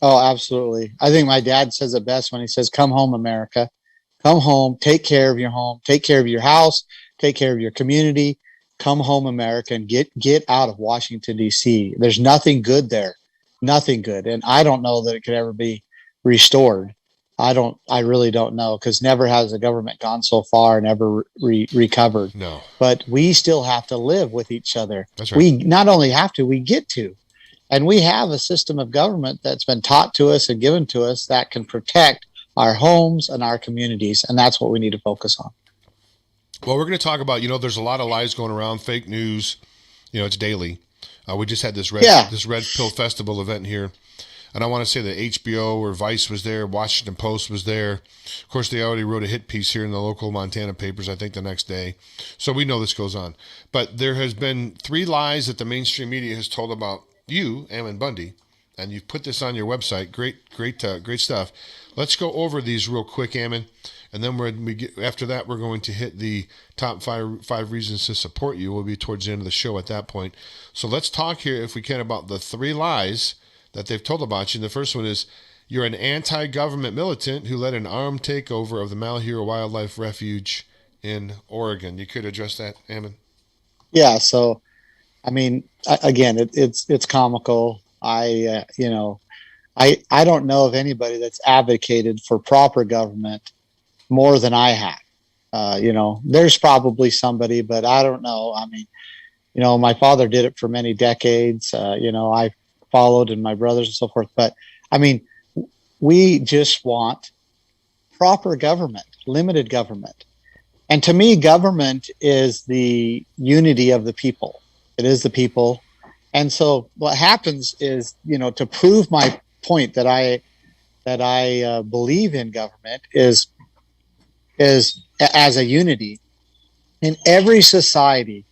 I: Oh, absolutely. I think my dad says it best when he says, "Come home, America. Come home. Take care of your home. Take care of your house. Take care of your community. Come home, America, and get out of Washington, D.C. There's nothing good there. Nothing good. And I don't know that it could ever be restored. I really don't know, because never has the government gone so far and ever recovered.
H: No.
I: But we still have to live with each other.
H: That's right.
I: We not only have to, we get to. And we have a system of government that's been taught to us and given to us that can protect our homes and our communities. And that's what we need to focus on.
H: Well, we're going to talk about, there's a lot of lies going around, fake news. It's daily. We just had this Red Pill Festival event here. And I want to say that HBO or Vice was there, Washington Post was there. Of course, they already wrote a hit piece here in the local Montana papers, I think, the next day. So we know this goes on. But there has been 3 lies that the mainstream media has told about you, Ammon Bundy, and you've put this on your website. Great stuff. Let's go over these real quick, Ammon, and then after that, we're going to hit the top five reasons to support you. We'll be towards the end of the show at that point. So let's talk here, if we can, about the 3 lies that they've told about you. And the first one is, you're an anti-government militant who led an armed takeover of the Malheur Wildlife Refuge in Oregon. You could address that, Ammon?
I: Yeah. So, I mean, again, it's comical. I don't know of anybody that's advocated for proper government more than I have. There's probably somebody, but I don't know. I mean, my father did it for many decades. I followed, and my brothers and so forth. But I mean, we just want proper government, limited government. And to me, government is the unity of the people. It is the people. And so what happens is, to prove my point that I believe in government is as a unity in every society.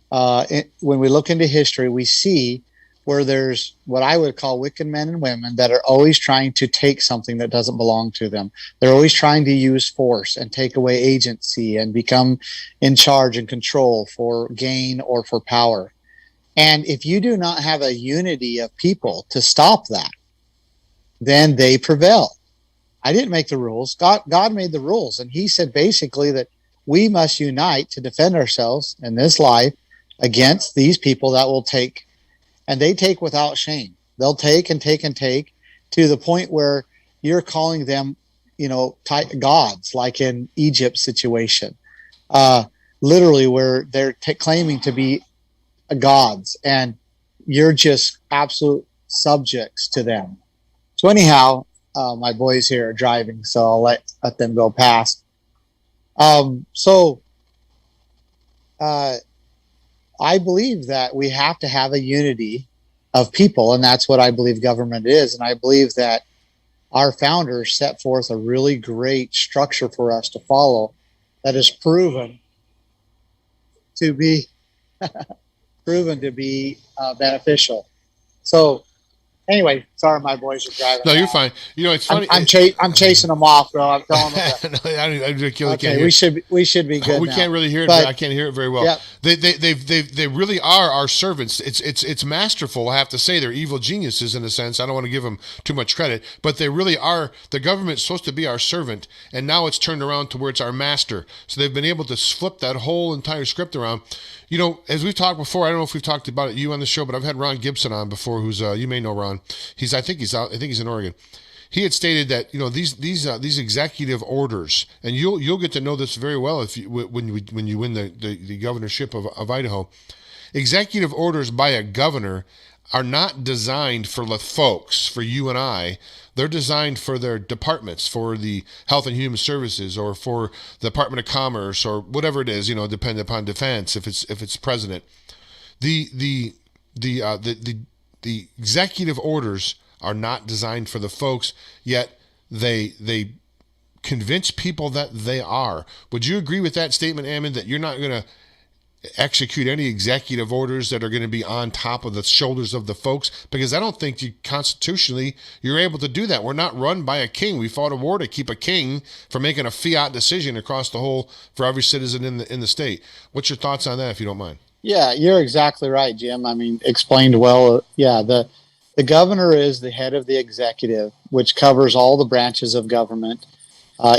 I: When we look into history, we see where there's what I would call wicked men and women that are always trying to take something that doesn't belong to them. They're always trying to use force and take away agency and become in charge and control for gain or for power. And if you do not have a unity of people to stop that, then they prevail. I didn't make the rules. God made the rules. And he said basically that we must unite to defend ourselves in this life against these people that will take. And they take without shame. They'll take and take and take to the point where you're calling them, gods, like in Egypt's situation, literally where they're claiming to be gods, and you're just absolute subjects to them. So anyhow, my boys here are driving, so I'll let them go past. I believe that we have to have a unity of people, and that's what I believe government is. And I believe that our founders set forth a really great structure for us to follow that is proven to be beneficial. So anyway, sorry, my boys are driving.
H: No, you're fine. It's funny.
I: I'm chasing them off, bro. I'm telling them.
H: Okay,
I: we should be good.
H: We
I: now.
H: can't really hear it.
I: But
H: I can't hear it very well.
I: Yeah.
H: They really are our servants. It's masterful. I have to say, they're evil geniuses in a sense. I don't want to give them too much credit, but they really are. The government's supposed to be our servant, and now it's turned around to where it's our master. So they've been able to flip that whole entire script around. As we've talked before, I don't know if we've talked about it you on the show, but I've had Ron Gibson on before, who's you may know Ron. I think he's in Oregon. He had stated that these executive orders, and you'll get to know this very well when you win the governorship of Idaho. Executive orders by a governor are not designed for the folks, for you and I. They're designed for their departments, for the Health and Human Services, or for the Department of Commerce, or whatever it is. Depending upon defense, if it's president. The executive orders are not designed for the folks, yet they convince people that they are. Would you agree with that statement, Ammon, that you're not going to execute any executive orders that are going to be on top of the shoulders of the folks? Because I don't think constitutionally you're able to do that. We're not run by a king. We fought a war to keep a king from making a fiat decision across the whole for every citizen in the state. What's your thoughts on that, if you don't mind?
I: Yeah, you're exactly right, Jim. I mean, explained well. Yeah, the governor is the head of the executive, which covers all the branches of government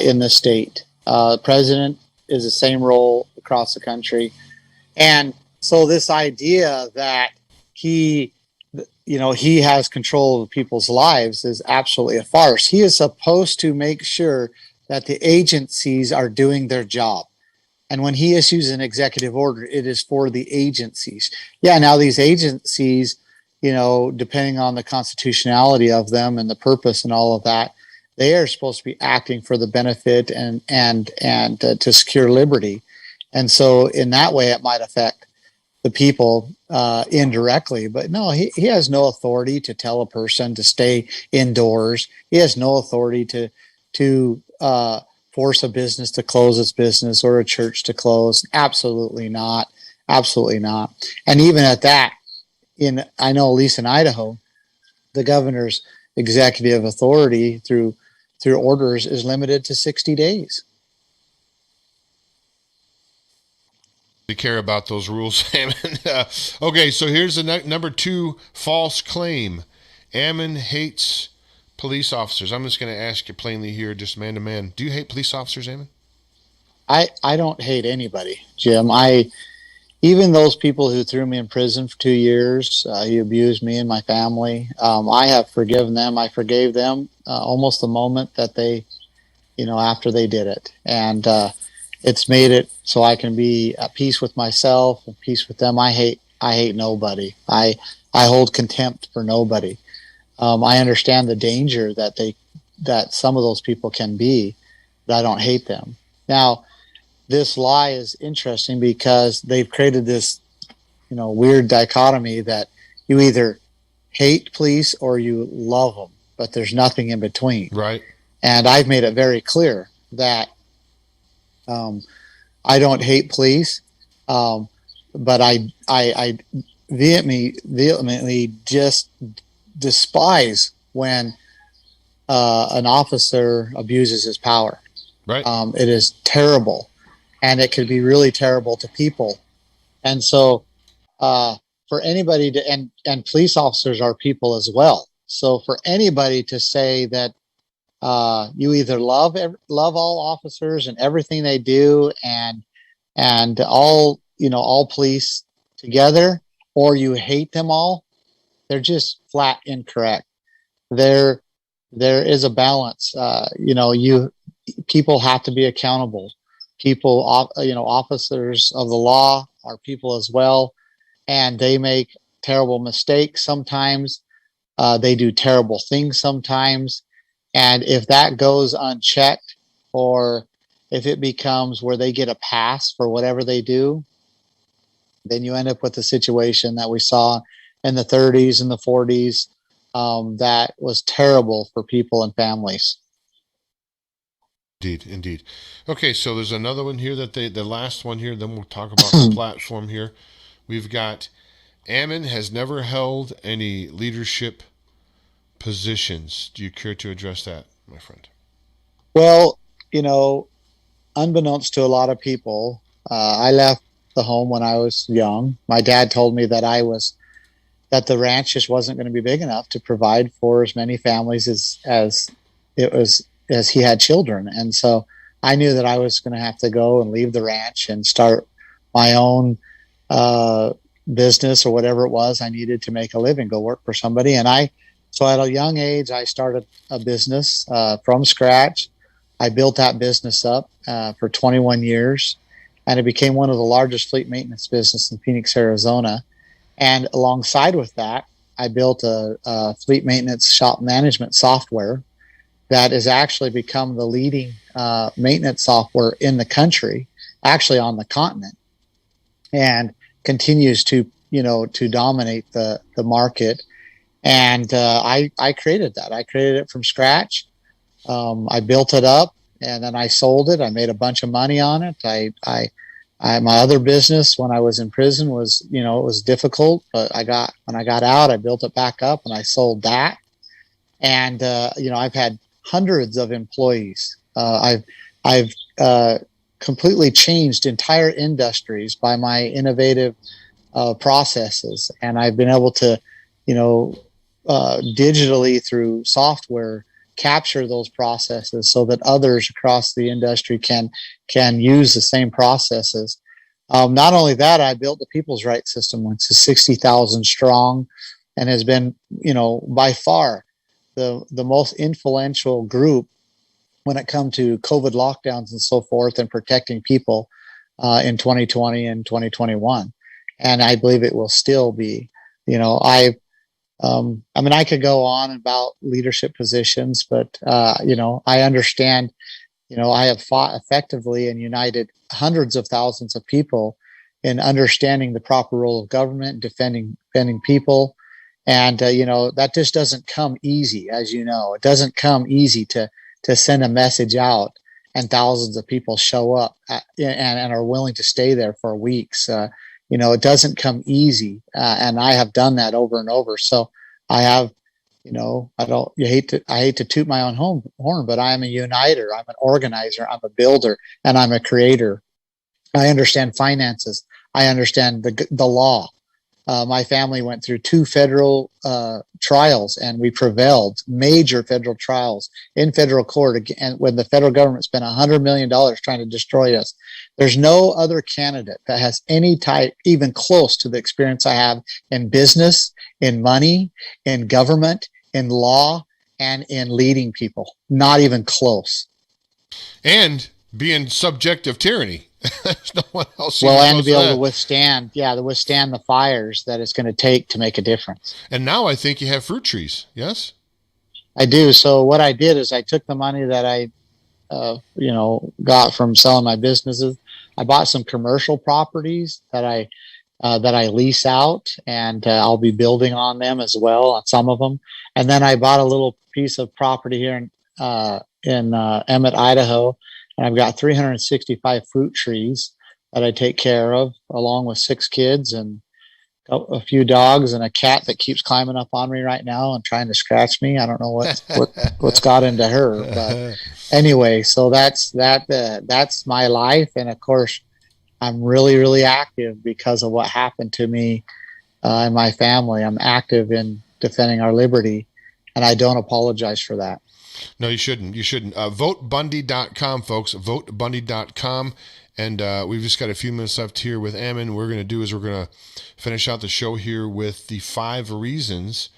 I: in the state. President is the same role across the country. And so this idea that he has control of people's lives is absolutely a farce. He is supposed to make sure that the agencies are doing their job. And when he issues an executive order, it is for the agencies. Yeah, now these agencies, depending on the constitutionality of them and the purpose and all of that, they are supposed to be acting for the benefit and to secure liberty. And so in that way, it might affect the people indirectly. But no, he has no authority to tell a person to stay indoors. He has no authority to force a business to close its business or a church to close. Absolutely not. Absolutely not. And even at that, I know at least in Idaho, the governor's executive authority through orders is limited to 60 days.
H: We care about those rules, Ammon. Okay, so here's the number 2 false claim. Ammon hates police officers. I'm just going to ask you plainly here, just man to man. Do you hate police officers, Ammon?
I: I don't hate anybody, Jim. Even those people who threw me in prison for 2 years, who abused me and my family, I have forgiven them. I forgave them almost the moment that they, after they did it. And it's made it so I can be at peace with myself and peace with them. I hate nobody. I hold contempt for nobody. I understand the danger that some of those people can be, but I don't hate them. Now, this lie is interesting because they've created this, weird dichotomy that you either hate police or you love them, but there's nothing in between.
H: Right. And
I: I've made it very clear that I don't hate police, but I vehemently just despise when an officer abuses his power.
H: Right.
I: It is terrible, and it could be really terrible to people. And so for anybody to, and police officers are people as well. So for anybody to say that you either love all officers and everything they do and all police together, or you hate them all, they're just flat incorrect. There is a balance. People have to be accountable. People, officers of the law are people as well, and they make terrible mistakes sometimes. They do terrible things sometimes. And if that goes unchecked, or if it becomes where they get a pass for whatever they do, then you end up with the situation that we saw in the 30s and the 40s. That was terrible for people and families.
H: Indeed. Okay, so there's another one here the last one here, then we'll talk about the platform here. We've got Ammon has never held any leadership positions. Do you care to address that, my friend?
I: Well, unbeknownst to a lot of people, I left the home when I was young. My dad told me that the ranch just wasn't going to be big enough to provide for as many families as he had children. And so I knew that I was going to have to go and leave the ranch and start my own business or whatever it was I needed to make a living, go work for somebody. And so at a young age, I started a business from scratch. I built that business up for 21 years, and it became one of the largest fleet maintenance business in Phoenix, Arizona. And alongside with that, I built a fleet maintenance shop management software that has actually become the leading maintenance software in the country, actually on the continent, and continues to dominate the market. And I created that. I created it from scratch. I built it up, and then I sold it. I made a bunch of money on it. My other business when I was in prison was, it was difficult, but when I got out, I built it back up and I sold that. And, I've had hundreds of employees. I've completely changed entire industries by my innovative processes. And I've been able to, digitally through software capture those processes so that others across the industry can use the same processes. Not only that, I built the People's Rights System, which is 60,000 strong and has been, by far the most influential group when it comes to COVID lockdowns and so forth and protecting people in 2020 and 2021. And I believe it will still be. I could go on about leadership positions, but, I understand, I have fought effectively and united hundreds of thousands of people in understanding the proper role of government, defending people. And, that just doesn't come easy, as you know. It doesn't come easy to send a message out and thousands of people show up and are willing to stay there for weeks. It doesn't come easy. And I have done that over and over. So I have, I hate to toot my own horn, but I am a uniter. I'm an organizer. I'm a builder, and I'm a creator. I understand finances. I understand the law. My family went through 2 federal trials, and we prevailed, major federal trials in federal court. And when the federal government spent $100 million trying to destroy us, there's no other candidate that has any type, even close to the experience I have in business, in money, in government, in law, and in leading people. Not even close.
H: And being subject of tyranny. There's no one else.
I: Well, and to be able to withstand the fires that it's going to take to make a difference.
H: And now I think you have fruit trees. Yes,
I: I do. So what I did is I took the money that I, got from selling my businesses. I bought some commercial properties that I lease out, and I'll be building on them as well, on some of them. And then I bought a little piece of property here in Emmett, Idaho. And I've got 365 fruit trees that I take care of, along with 6 kids and a few dogs and a cat that keeps climbing up on me right now and trying to scratch me. I don't know what's got into her, but anyway, so that's my life. And of course, I'm really, really active because of what happened to me and my family. I'm active in defending our liberty, and I don't apologize for that.
H: No, you shouldn't. You shouldn't. VoteBundy.com, folks. VoteBundy.com. And we've just got a few minutes left here with Ammon. What we're going to do is we're going to finish out the show here with the 5 reasons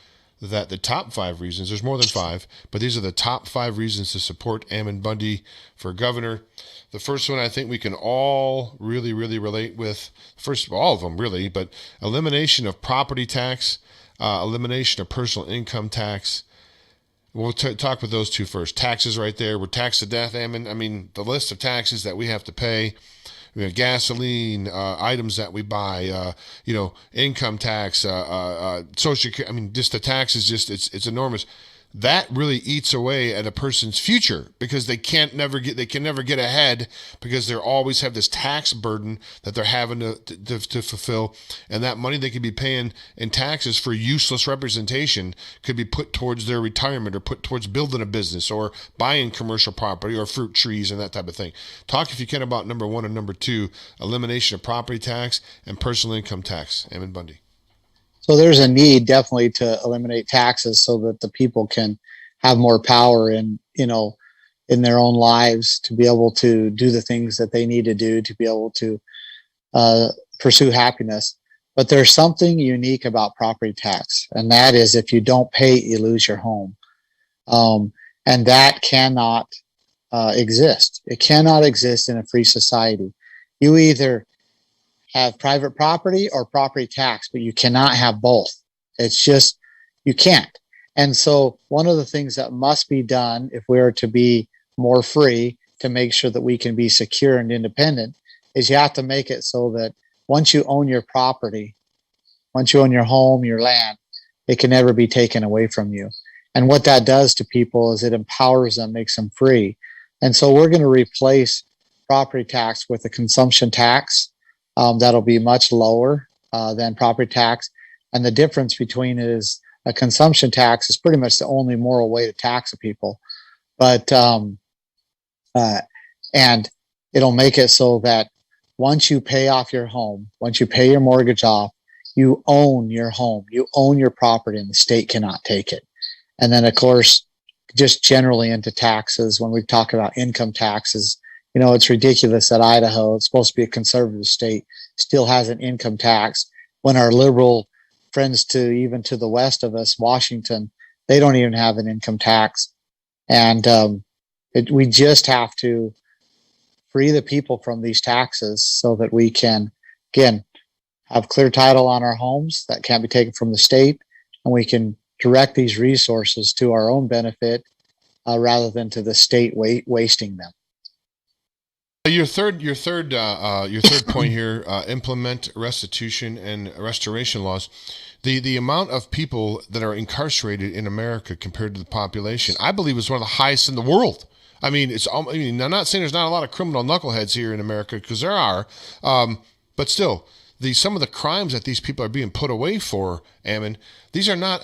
H: the top 5 reasons. There's more than 5, but these are the top 5 reasons to support Ammon Bundy for governor. The first one I think we can all really, really relate with. First of all of them, really, but elimination of property tax, elimination of personal income tax. We'll talk with those 2 first. Taxes right there. We're taxed to death, Ammon. I mean, the list of taxes that we have to pay, gasoline, items that we buy, income tax, social, I mean, just the taxes, it's enormous. That really eats away at a person's future because they can never get ahead because they always have this tax burden that they're having to fulfill, and that money they could be paying in taxes for useless representation could be put towards their retirement or put towards building a business or buying commercial property or fruit trees and that type of thing. Talk if you can about number 1 and number 2, elimination of property tax and personal income tax. Ammon Bundy.
I: So there's a need definitely to eliminate taxes so that the people can have more power in their own lives to be able to do the things that they need to do to be able to pursue happiness. But there's something unique about property tax, and that is if you don't pay it, you lose your home. And that cannot exist. It cannot exist in a free society. You either have private property or property tax, but you cannot have both. It's just, you can't. And so one of the things that must be done if we are to be more free to make sure that we can be secure and independent is you have to make it so that once you own your property, once you own your home, your land, It can never be taken away from you. And what that does to people is it empowers them, makes them free. And so we're going to replace property tax with a consumption tax that'll be much lower than property tax. And the difference between it is a consumption tax is pretty much the only moral way to tax people. But and it'll make it so that once you pay off your home, once you pay your mortgage off, you own your home, you own your property, and the state cannot take it. And then, of course, just generally into taxes, when we talk about income taxes, you know, it's ridiculous that Idaho, it's supposed to be a conservative state, still has an income tax when our liberal friends to even to the west of us, Washington, they don't even have an income tax. And we just have to free the people from these taxes so that we can, again, have clear title on our homes that can't be taken from the state, and we can direct these resources to our own benefit rather than to the state wasting them.
H: Your third point here: implement restitution and restoration laws. The amount of people that are incarcerated in America compared to the population, I believe, is one of the highest in the world. I mean, I'm not saying there's not a lot of criminal knuckleheads here in America, because there are, but still, some of the crimes that these people are being put away for, Ammon, these are not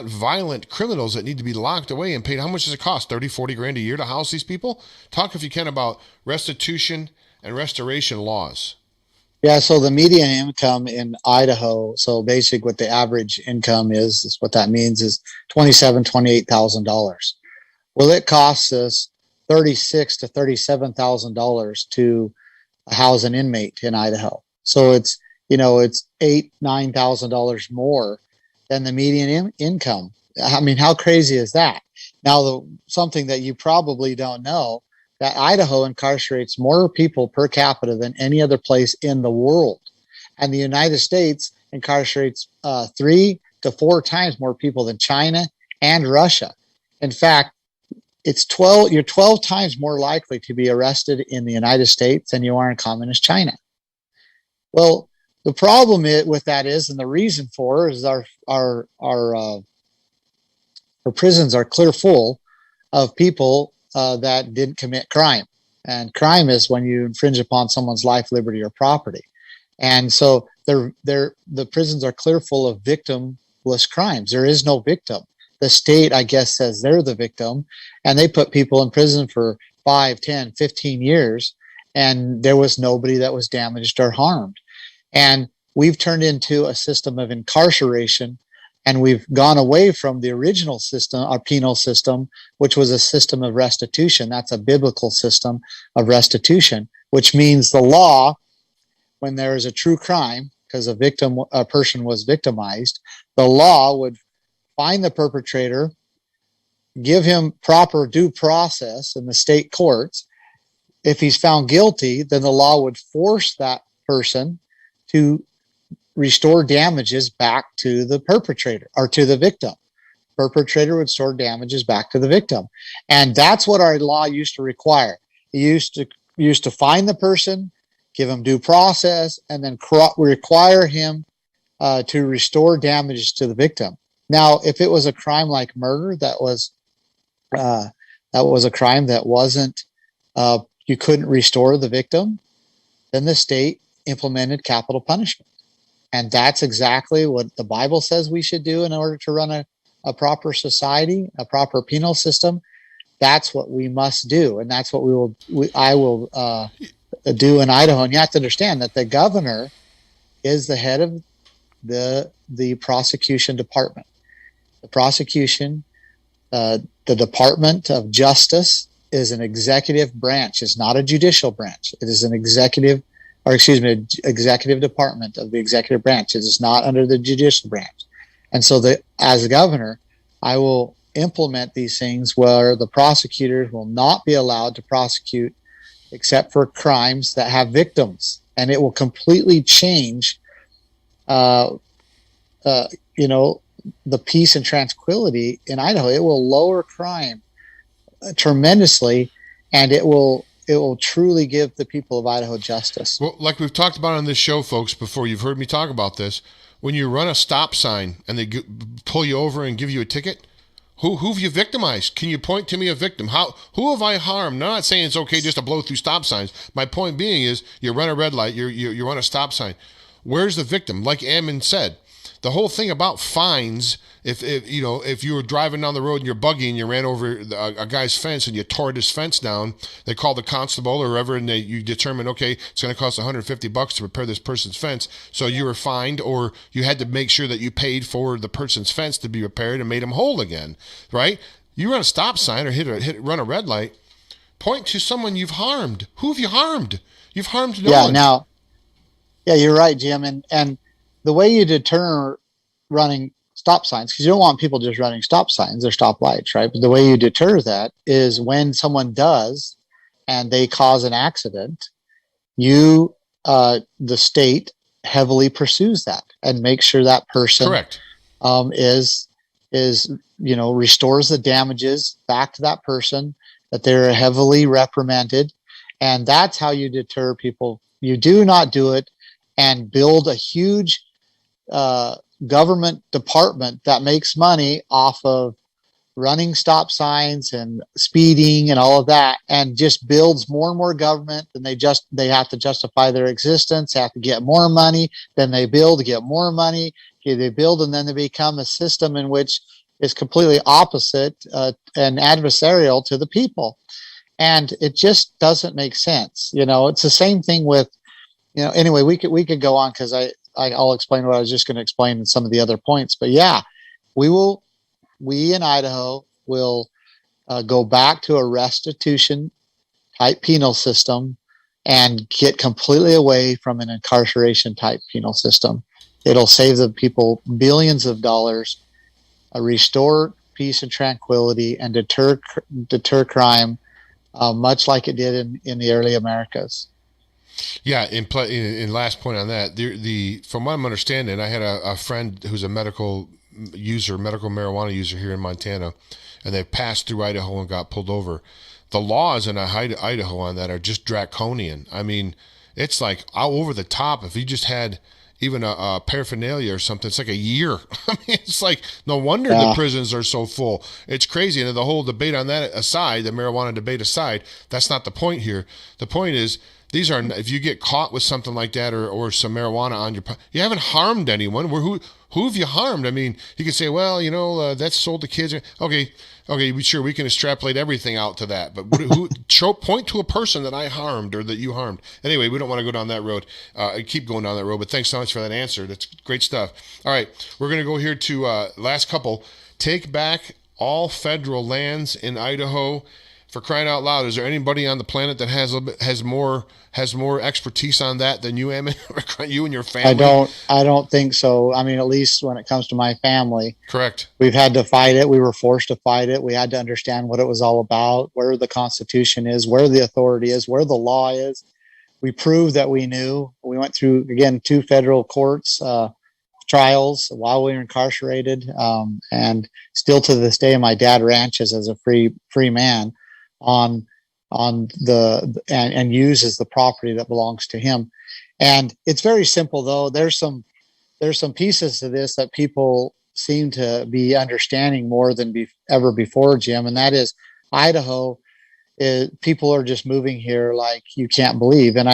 H: violent criminals that need to be locked away and paid. How much does it cost? 30, 40 grand a year to house these people? Talk, if you can, about restitution and restoration laws. Yeah,
I: so the median income in Idaho, so basic what the average income is what that means is $28,000. Well, it costs us $36,000 to $37,000 to house an inmate in Idaho. So it's $8,000-9,000 more than the median income. I mean, how crazy is that? Now, something that you probably don't know, that Idaho incarcerates more people per capita than any other place in the world. And the United States incarcerates 3 to 4 times more people than China and Russia. In fact, you're 12 times more likely to be arrested in the United States than you are in communist China. Well, the problem with that is, and the reason for is our prisons are clear full of people that didn't commit crime. And crime is when you infringe upon someone's life, liberty, or property. And so the prisons are clear full of victimless crimes. There is no victim. The state, I guess, says they're the victim, and they put people in prison for 5, 10, 15 years, and there was nobody that was damaged or harmed. And we've turned into a system of incarceration, and we've gone away from the original system, our penal system, which was a system of restitution. That's a biblical system of restitution, which means the law, when there is a true crime, because a person was victimized, the law would find the perpetrator, give him proper due process in the state courts. If he's found guilty, then the law would force that person to restore damages back to the perpetrator or to the victim. Perpetrator would restore damages back to the victim. And that's what our law used to require. It used to find the person, give him due process, and then require him to restore damages to the victim. Now, if it was a crime like murder, that was a crime that wasn't, you couldn't restore the victim, then the state implemented capital punishment. And that's exactly what the Bible says we should do in order to run a proper society, a proper penal system. That's what we must do. And that's what I will do in Idaho. And you have to understand that the governor is the head of the prosecution department. The prosecution, the Department of Justice is an executive branch. It's not a judicial branch. It is an executive department of the executive branch. It is not under the judicial branch. And so as a governor, I will implement these things where the prosecutors will not be allowed to prosecute except for crimes that have victims. And it will completely change, the peace and tranquility in Idaho. It will lower crime tremendously, and it will will truly give the people of Idaho justice.
H: Well, like we've talked about on this show, folks, before, you've heard me talk about this. When you run a stop sign and they pull you over and give you a ticket, who've you victimized? Can you point to me a victim? Who have I harmed? I'm not saying it's okay just to blow through stop signs. My point being is, you run a red light, you run a stop sign. Where's the victim? Like Ammon said, the whole thing about fines, if you were driving down the road in your buggy and you ran over a guy's fence and you tore this fence down, they call the constable or whoever, and you determine, okay, it's going to cost $150 to repair this person's fence. So you were fined, or you had to make sure that you paid for the person's fence to be repaired and made him whole again, right? You run a stop sign or run a red light, point to someone you've harmed. Who have you harmed? You've harmed no one.
I: Yeah, you're right, Jim. And the way you deter running stop signs, because you don't want people just running stop signs or stop lights, right? But the way you deter that is when someone does and they cause an accident, the state heavily pursues that and makes sure that person
H: correct
I: is restores the damages back to that person, that they're heavily reprimanded. And that's how you deter people. You do not do it and build a huge government department that makes money off of running stop signs and speeding and all of that, and just builds more and more government. And they have to justify their existence, have to get more money. Then they build to get more money. Okay, they build, and then they become a system in which is completely opposite and adversarial to the people. And it just doesn't make sense. It's the same thing with, anyway, we could go on, because I'll explain what I was just going to explain in some of the other points. But yeah, we in Idaho will go back to a restitution type penal system and get completely away from an incarceration type penal system. It'll save the people billions of dollars, restore peace and tranquility, and deter crime, much like it did in the early Americas.
H: Yeah, in last point on that, from what I'm understanding, I had a friend who's a medical marijuana user here in Montana, and they passed through Idaho and got pulled over. The laws in Idaho on that are just draconian. I mean, it's like all over the top. If you just had even a paraphernalia or something, it's like a year. I mean, it's like, no wonder the prisons are so full. It's crazy. And the whole debate on that aside, the marijuana debate aside, that's not the point here. The point is, if you get caught with something like that or some marijuana on you haven't harmed anyone. Who have you harmed? I mean, you can say, well, that's sold to kids. Okay, sure, we can extrapolate everything out to that. But point to a person that I harmed or that you harmed. Anyway, we don't want to go down that road. Keep going down that road. But thanks so much for that answer. That's great stuff. All right, we're going to go here to last couple. Take back all federal lands in Idaho. For crying out loud, is there anybody on the planet that has more expertise on that than you, Ammon? You and your family?
I: I don't think so. I mean, at least when it comes to my family.
H: Correct.
I: We've had to fight it. We were forced to fight it. We had to understand what it was all about, where the Constitution is, where the authority is, where the law is. We proved that we knew. We went through, again, 2 federal courts, trials while we were incarcerated. And still to this day, my dad ranches as a free man and uses the property that belongs to him. And it's very simple, though. There's some pieces to this that people seem to be understanding more than ever before, Jim. And that is, Idaho, people are just moving here like you can't believe. And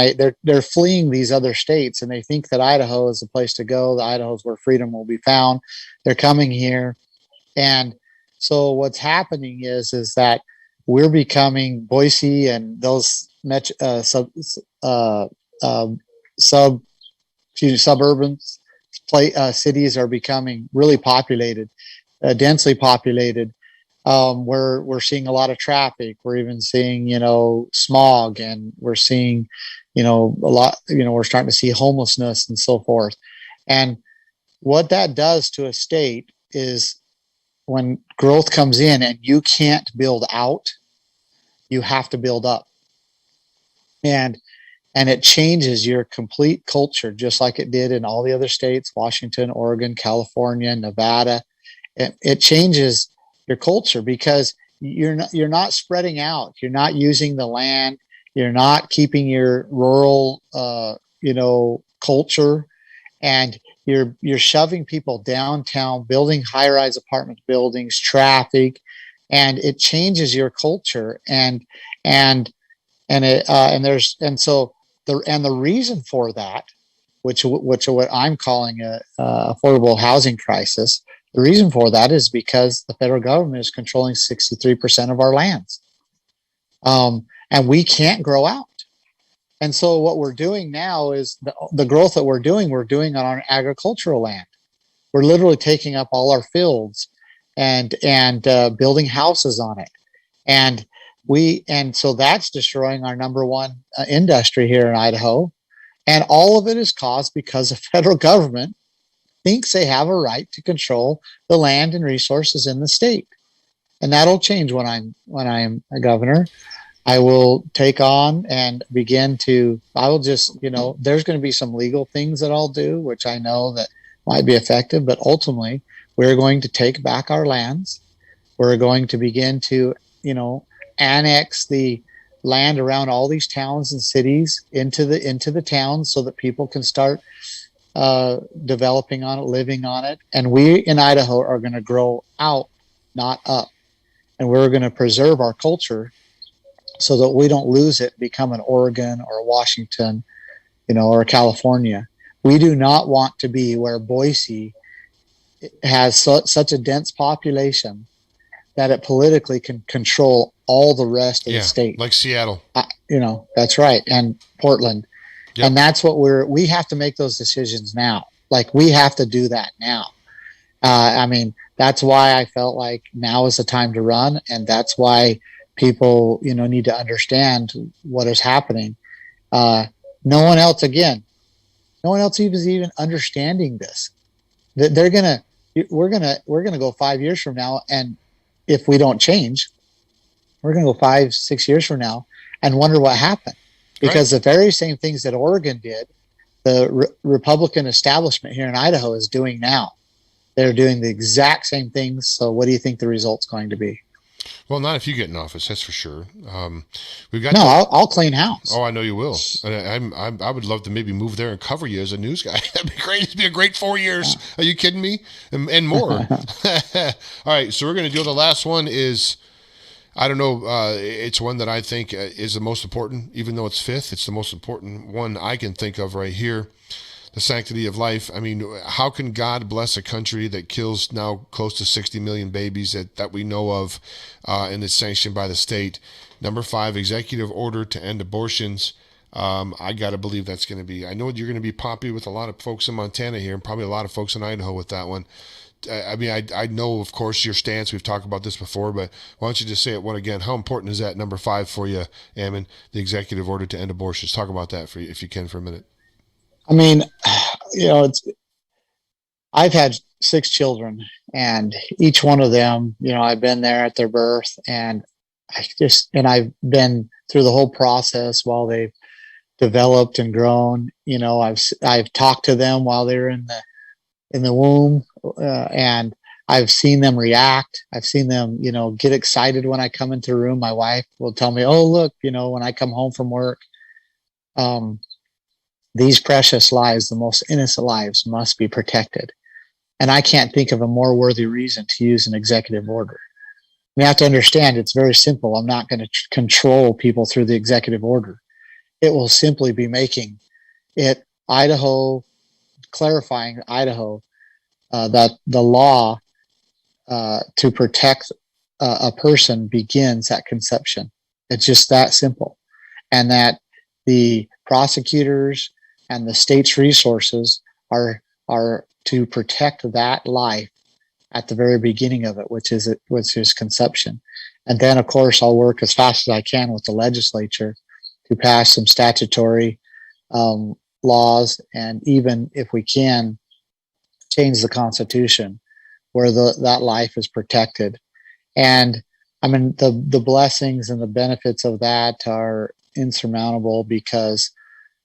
I: they're fleeing these other states, and they think that Idaho is the place to go. The Idaho is where freedom will be found. They're coming here. And so what's happening is that we're becoming Boise, and those suburban cities are becoming really populated, densely populated. We're seeing a lot of traffic. We're even seeing, smog, and we're seeing, a lot, we're starting to see homelessness and so forth. And what that does to a state is, when growth comes in and you can't build out, you have to build up. And it changes your complete culture, just like it did in all the other states, Washington, Oregon, California, Nevada. It changes your culture because you're not spreading out. You're not using the land. You're not keeping your rural, culture, and you're shoving people downtown, building high-rise apartment buildings, traffic, and it changes your culture. The reason for that, which what I'm calling a affordable housing crisis, the reason for that is because the federal government is controlling 63% of our lands, and we can't grow out. And so what we're doing now is the growth that we're doing on our agricultural land. We're literally taking up all our fields and building houses on it, and so that's destroying our number one industry here in Idaho. And all of it is caused because the federal government thinks they have a right to control the land and resources in the state. And that'll change when I'm a governor. I will take on and I will just, there's going to be some legal things that I'll do, which I know that might be effective, but ultimately we're going to take back our lands. We're going to begin to, annex the land around all these towns and cities into the towns so that people can start developing on it, living on it. And we in Idaho are going to grow out, not up. And we're going to preserve our culture so that we don't lose it, become an Oregon or a Washington, or a California. We do not want to be where Boise has such a dense population that it politically can control all the rest of the state.
H: Like Seattle.
I: That's right. And Portland. Yep. And that's what we have to make those decisions now. Like, we have to do that now. That's why I felt like now is the time to run. And that's why people, need to understand what is happening. No one else is even understanding this. We're going to go 5 years from now. And if we don't change, we're going to go 5-6 years from now and wonder what happened. Because the very same things that Oregon did, the Republican establishment here in Idaho is doing now. They're doing the exact same things. So what do you think the result's going to be?
H: Well, not if you get in office, that's for sure.
I: I'll clean house.
H: Oh, I know you will. And I would love to maybe move there and cover you as a news guy. That'd be great. It'd be a great 4 years. Are you kidding me? And more. All right, so we're going to do the last one is, I don't know, it's one that I think is the most important, even though it's fifth. It's the most important one I can think of right here. The sanctity of life. How can God bless a country that kills now close to 60 million babies that we know of, and is sanctioned by the state? Number 5, executive order to end abortions. I got to believe that's going to be, I know you're going to be popular with a lot of folks in Montana here, and probably a lot of folks in Idaho with that one. I know, of course, your stance. We've talked about this before, but why don't you just say it one again? How important is that number 5 for you, Ammon, the executive order to end abortions? Talk about that if you can for a minute.
I: I've had 6 children, and each one of them, I've been there at their birth, and I've been through the whole process while they've developed and grown. I've talked to them while they're in the womb, and I've seen them react. I've seen them, get excited when I come into a room. My wife will tell me, "Oh, look, when I come home from work, these precious lives, the most innocent lives, must be protected." And I can't think of a more worthy reason to use an executive order. You have to understand, it's very simple. I'm not going to control people through the executive order. It will simply be making it clarifying Idaho that the law to protect a person begins at conception. It's just that simple. And that the prosecutors and the state's resources are to protect that life at the very beginning of it, which is conception. And then, of course, I'll work as fast as I can with the legislature to pass some statutory laws, and even if we can, change the Constitution where that life is protected. And the blessings and the benefits of that are insurmountable, because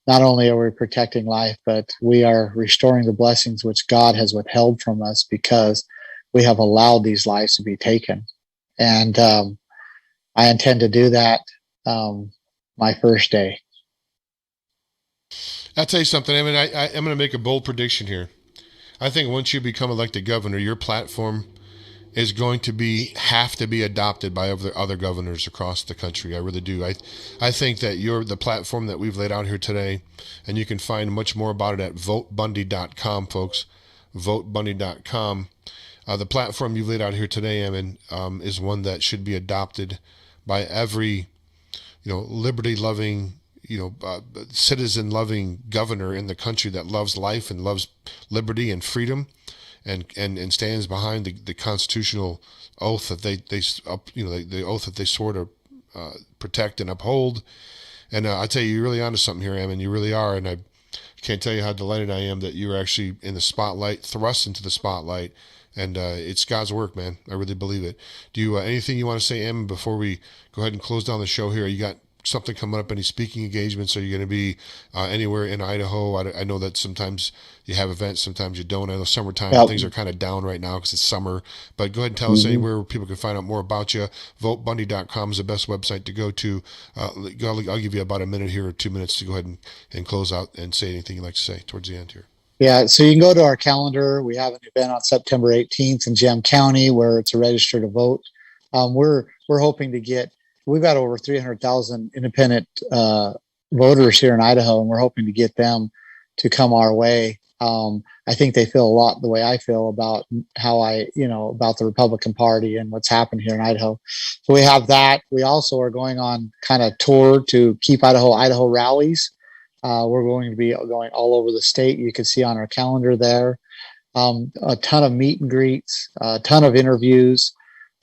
I: not only are we protecting life, but we are restoring the blessings which God has withheld from us because we have allowed these lives to be taken. And I intend to do that my first day.
H: I'll tell you something. I mean, I'm going to make a bold prediction here. I think once you become elected governor, your platform is going to have to be adopted by other governors across the country. I really do. I think that the platform that we've laid out here today, and you can find much more about it at votebundy.com, folks. Votebundy.com. The platform you've laid out here today, Ammon, is one that should be adopted by every, liberty-loving, citizen-loving governor in the country that loves life and loves liberty and freedom, and stands behind the constitutional oath that the oath that they swore to protect and uphold. And I tell you, you're really onto something here, Ammon. You really are, and I can't tell you how delighted I am that you're actually in the spotlight, thrust into the spotlight. And it's God's work, man. I really believe it. Do you anything you want to say, Ammon, before we go ahead and close down the show here? You got something coming up? Any speaking engagements? Are you going to be anywhere in Idaho? I know that sometimes you have events, sometimes you don't. I know summertime things are kind of down right now because it's summer. But go ahead and tell us anywhere where people can find out more about you. VoteBundy.com is the best website to go to. I'll give you about a minute here or 2 minutes to go ahead and close out and say anything you'd like to say towards the end here.
I: Yeah, so you can go to our calendar. We have an event on September 18th in Gem County where it's a register to vote. We're hoping to get. We've got over 300,000 independent voters here in Idaho, and we're hoping to get them to come our way. I think they feel a lot the way I feel about how about the Republican Party and what's happened here in Idaho. So we have that. We also are going on kind of tour to Keep Idaho rallies. We're going to be going all over the state. You can see on our calendar there. A ton of meet and greets, a ton of interviews.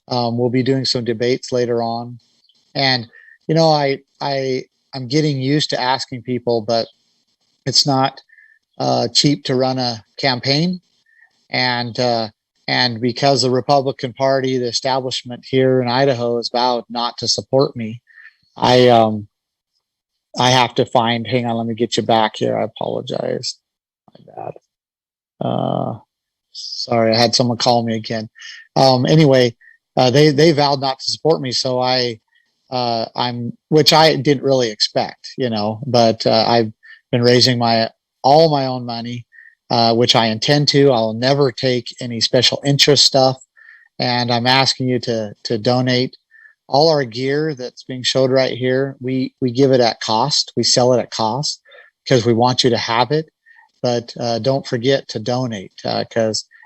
I: We'll be doing some debates later on. And, I'm getting used to asking people, but it's not cheap to run a campaign. And because the Republican Party, the establishment here in Idaho has vowed not to support me, I have to find, hang on, let me get you back here. I apologize. My bad. Sorry, I had someone call me again. Anyway, they vowed not to support me. So which I didn't really expect, but I've been raising all my own money, which I intend to. I'll never take any special interest stuff. And I'm asking you to donate. All our gear that's being showed right here, we give it at cost. We sell it at cost because we want you to have it. But don't forget to donate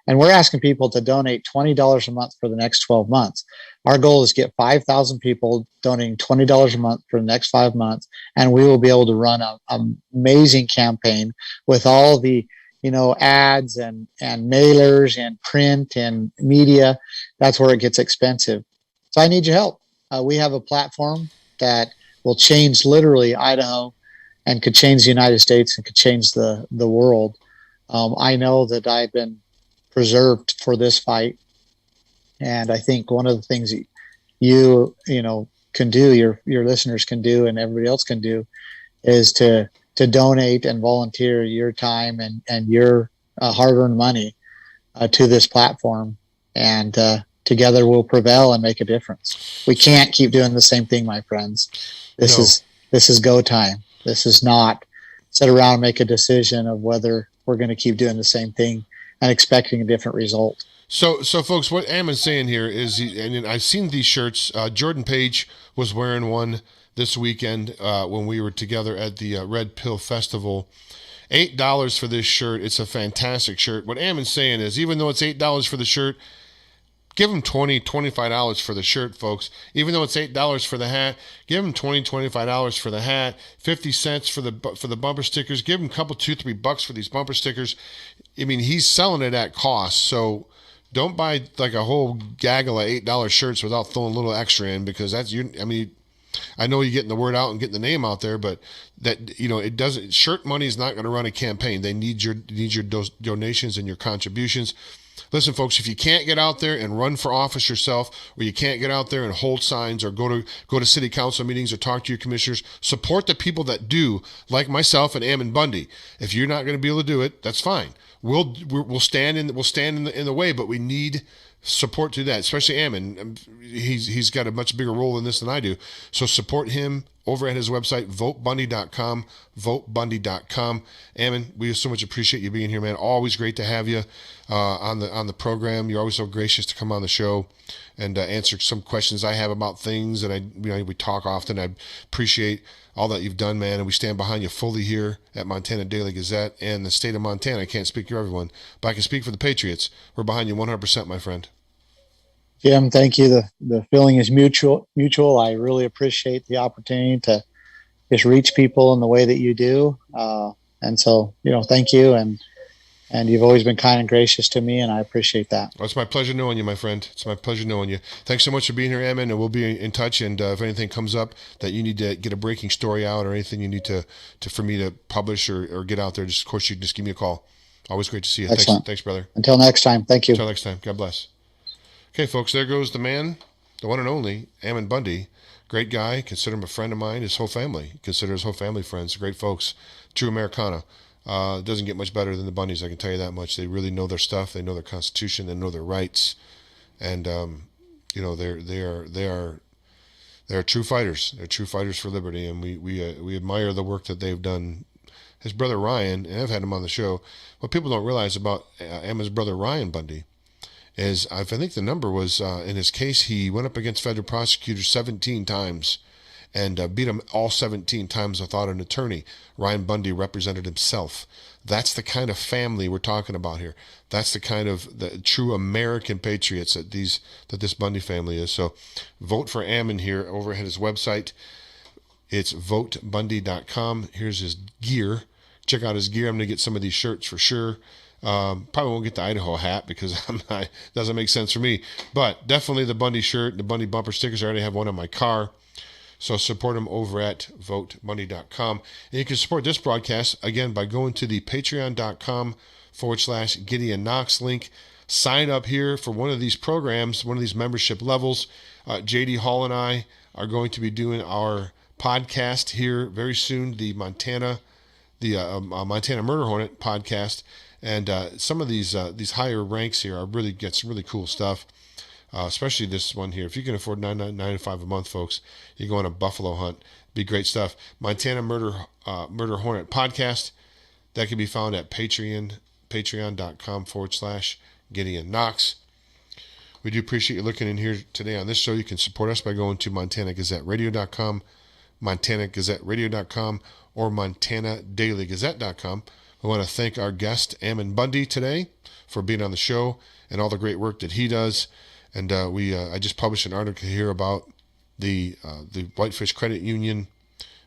I: and we're asking people to donate $20 a month for the next 12 months. Our goal is to get 5,000 people donating $20 a month for the next 5 months, and we will be able to run an amazing campaign with all the ads and mailers and print and media. That's where it gets expensive. So I need your help. We have a platform that will change literally Idaho and could change the United States and could change the world. I know that I've been preserved for this fight. And I think one of the things that you can do, your listeners can do, and everybody else can do is to donate and volunteer your time and your hard-earned money to this platform. And together we'll prevail and make a difference. We can't keep doing the same thing, my friends. This is go time. This is not sit around and make a decision of whether we're going to keep doing the same thing and expecting a different result.
H: So folks, what Ammon's saying here is, and I've seen these shirts. Jordan Page was wearing one this weekend when we were together at the Red Pill Festival. $8 for this shirt. It's a fantastic shirt. What Ammon's saying is, even though it's $8 for the shirt, give them $20, $25 for the shirt, folks. Even though it's $8 for the hat, give them $20, $25 for the hat. 50 cents for the bumper stickers. Give them a couple, $2-3 for these bumper stickers. I mean, he's selling it at cost. So don't buy like a whole gaggle of $8 shirts without throwing a little extra in, because that's you. I mean, I know you're getting the word out and getting the name out there, but that it doesn't. Shirt money is not going to run a campaign. They need your donations and your contributions. Listen, folks, if you can't get out there and run for office yourself, or you can't get out there and hold signs or go to city council meetings or talk to your commissioners, support the people that do, like myself and Ammon Bundy. If you're not going to be able to do it, that's fine. We'll stand in the way, but we need support to that, especially Ammon. He's got a much bigger role in this than I do. So support him over at his website, votebundy.com, votebundy.com. Ammon, we so much appreciate you being here, man. Always great to have you on the program. You're always so gracious to come on the show and answer some questions I have about things that we talk often. I appreciate all that you've done, man, and we stand behind you fully here at Montana Daily Gazette and the state of Montana. I can't speak for everyone, but I can speak for the Patriots. We're behind you 100%, my friend.
I: Jim, thank you. The feeling is mutual. I really appreciate the opportunity to just reach people in the way that you do. And so, thank you. And you've always been kind and gracious to me, and I appreciate that.
H: Well, it's my pleasure knowing you, my friend. It's my pleasure knowing you. Thanks so much for being here, Ammon, and we'll be in touch. And if anything comes up that you need to get a breaking story out or anything you need to for me to publish or get out there, of course, you can just give me a call. Always great to see you. Thanks, brother.
I: Until next time. Thank you.
H: Until next time. God bless. Okay, folks, there goes the man, the one and only, Ammon Bundy. Great guy. Consider him a friend of mine. His whole family. Consider his whole family friends. Great folks. True Americana. It doesn't get much better than the Bundys, I can tell you that much. They really know their stuff. They know their Constitution. They know their rights. And, they are true fighters. They're true fighters for liberty, and we admire the work that they've done. His brother Ryan, and I've had him on the show, what people don't realize about Ammon's brother Ryan Bundy is I think the number was, in his case, he went up against federal prosecutors 17 times and beat him all 17 times without an attorney. Ryan Bundy represented himself. That's the kind of family we're talking about here. That's the kind of the true American patriots that this Bundy family is. So vote for Ammon here over at his website. It's votebundy.com. Here's his gear. Check out his gear. I'm going to get some of these shirts for sure. Probably won't get the Idaho hat because doesn't make sense for me. But definitely the Bundy shirt, the Bundy bumper stickers. I already have one on my car. So support them over at votebundy.com. And you can support this broadcast, again, by going to the patreon.com/Gideon Knox link. Sign up here for one of these programs, one of these membership levels. J.D. Hall and I are going to be doing our podcast here very soon, the Montana Murder Hornet podcast. And some of these higher ranks here gets really cool stuff. Especially this one here. If you can afford $9.95 a month, folks, you go on a buffalo hunt. Be great stuff. Montana Murder Hornet podcast. That can be found at patreon.com/Gideon Knox. We do appreciate you looking in here today on this show. You can support us by going to MontanaGazetteRadio.com, MontanaGazetteRadio.com, or MontanaDailyGazette.com. I want to thank our guest, Ammon Bundy, today for being on the show and all the great work that he does. And I just published an article here about the Whitefish Credit Union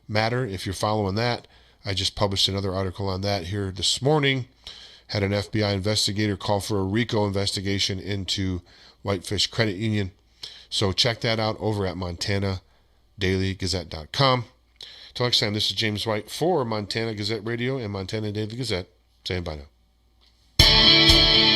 H: matter. If you're following that, I just published another article on that here this morning. Had an FBI investigator call for a RICO investigation into Whitefish Credit Union. So check that out over at MontanaDailyGazette.com. Till next time, this is James White for Montana Gazette Radio and Montana Daily Gazette, saying bye now.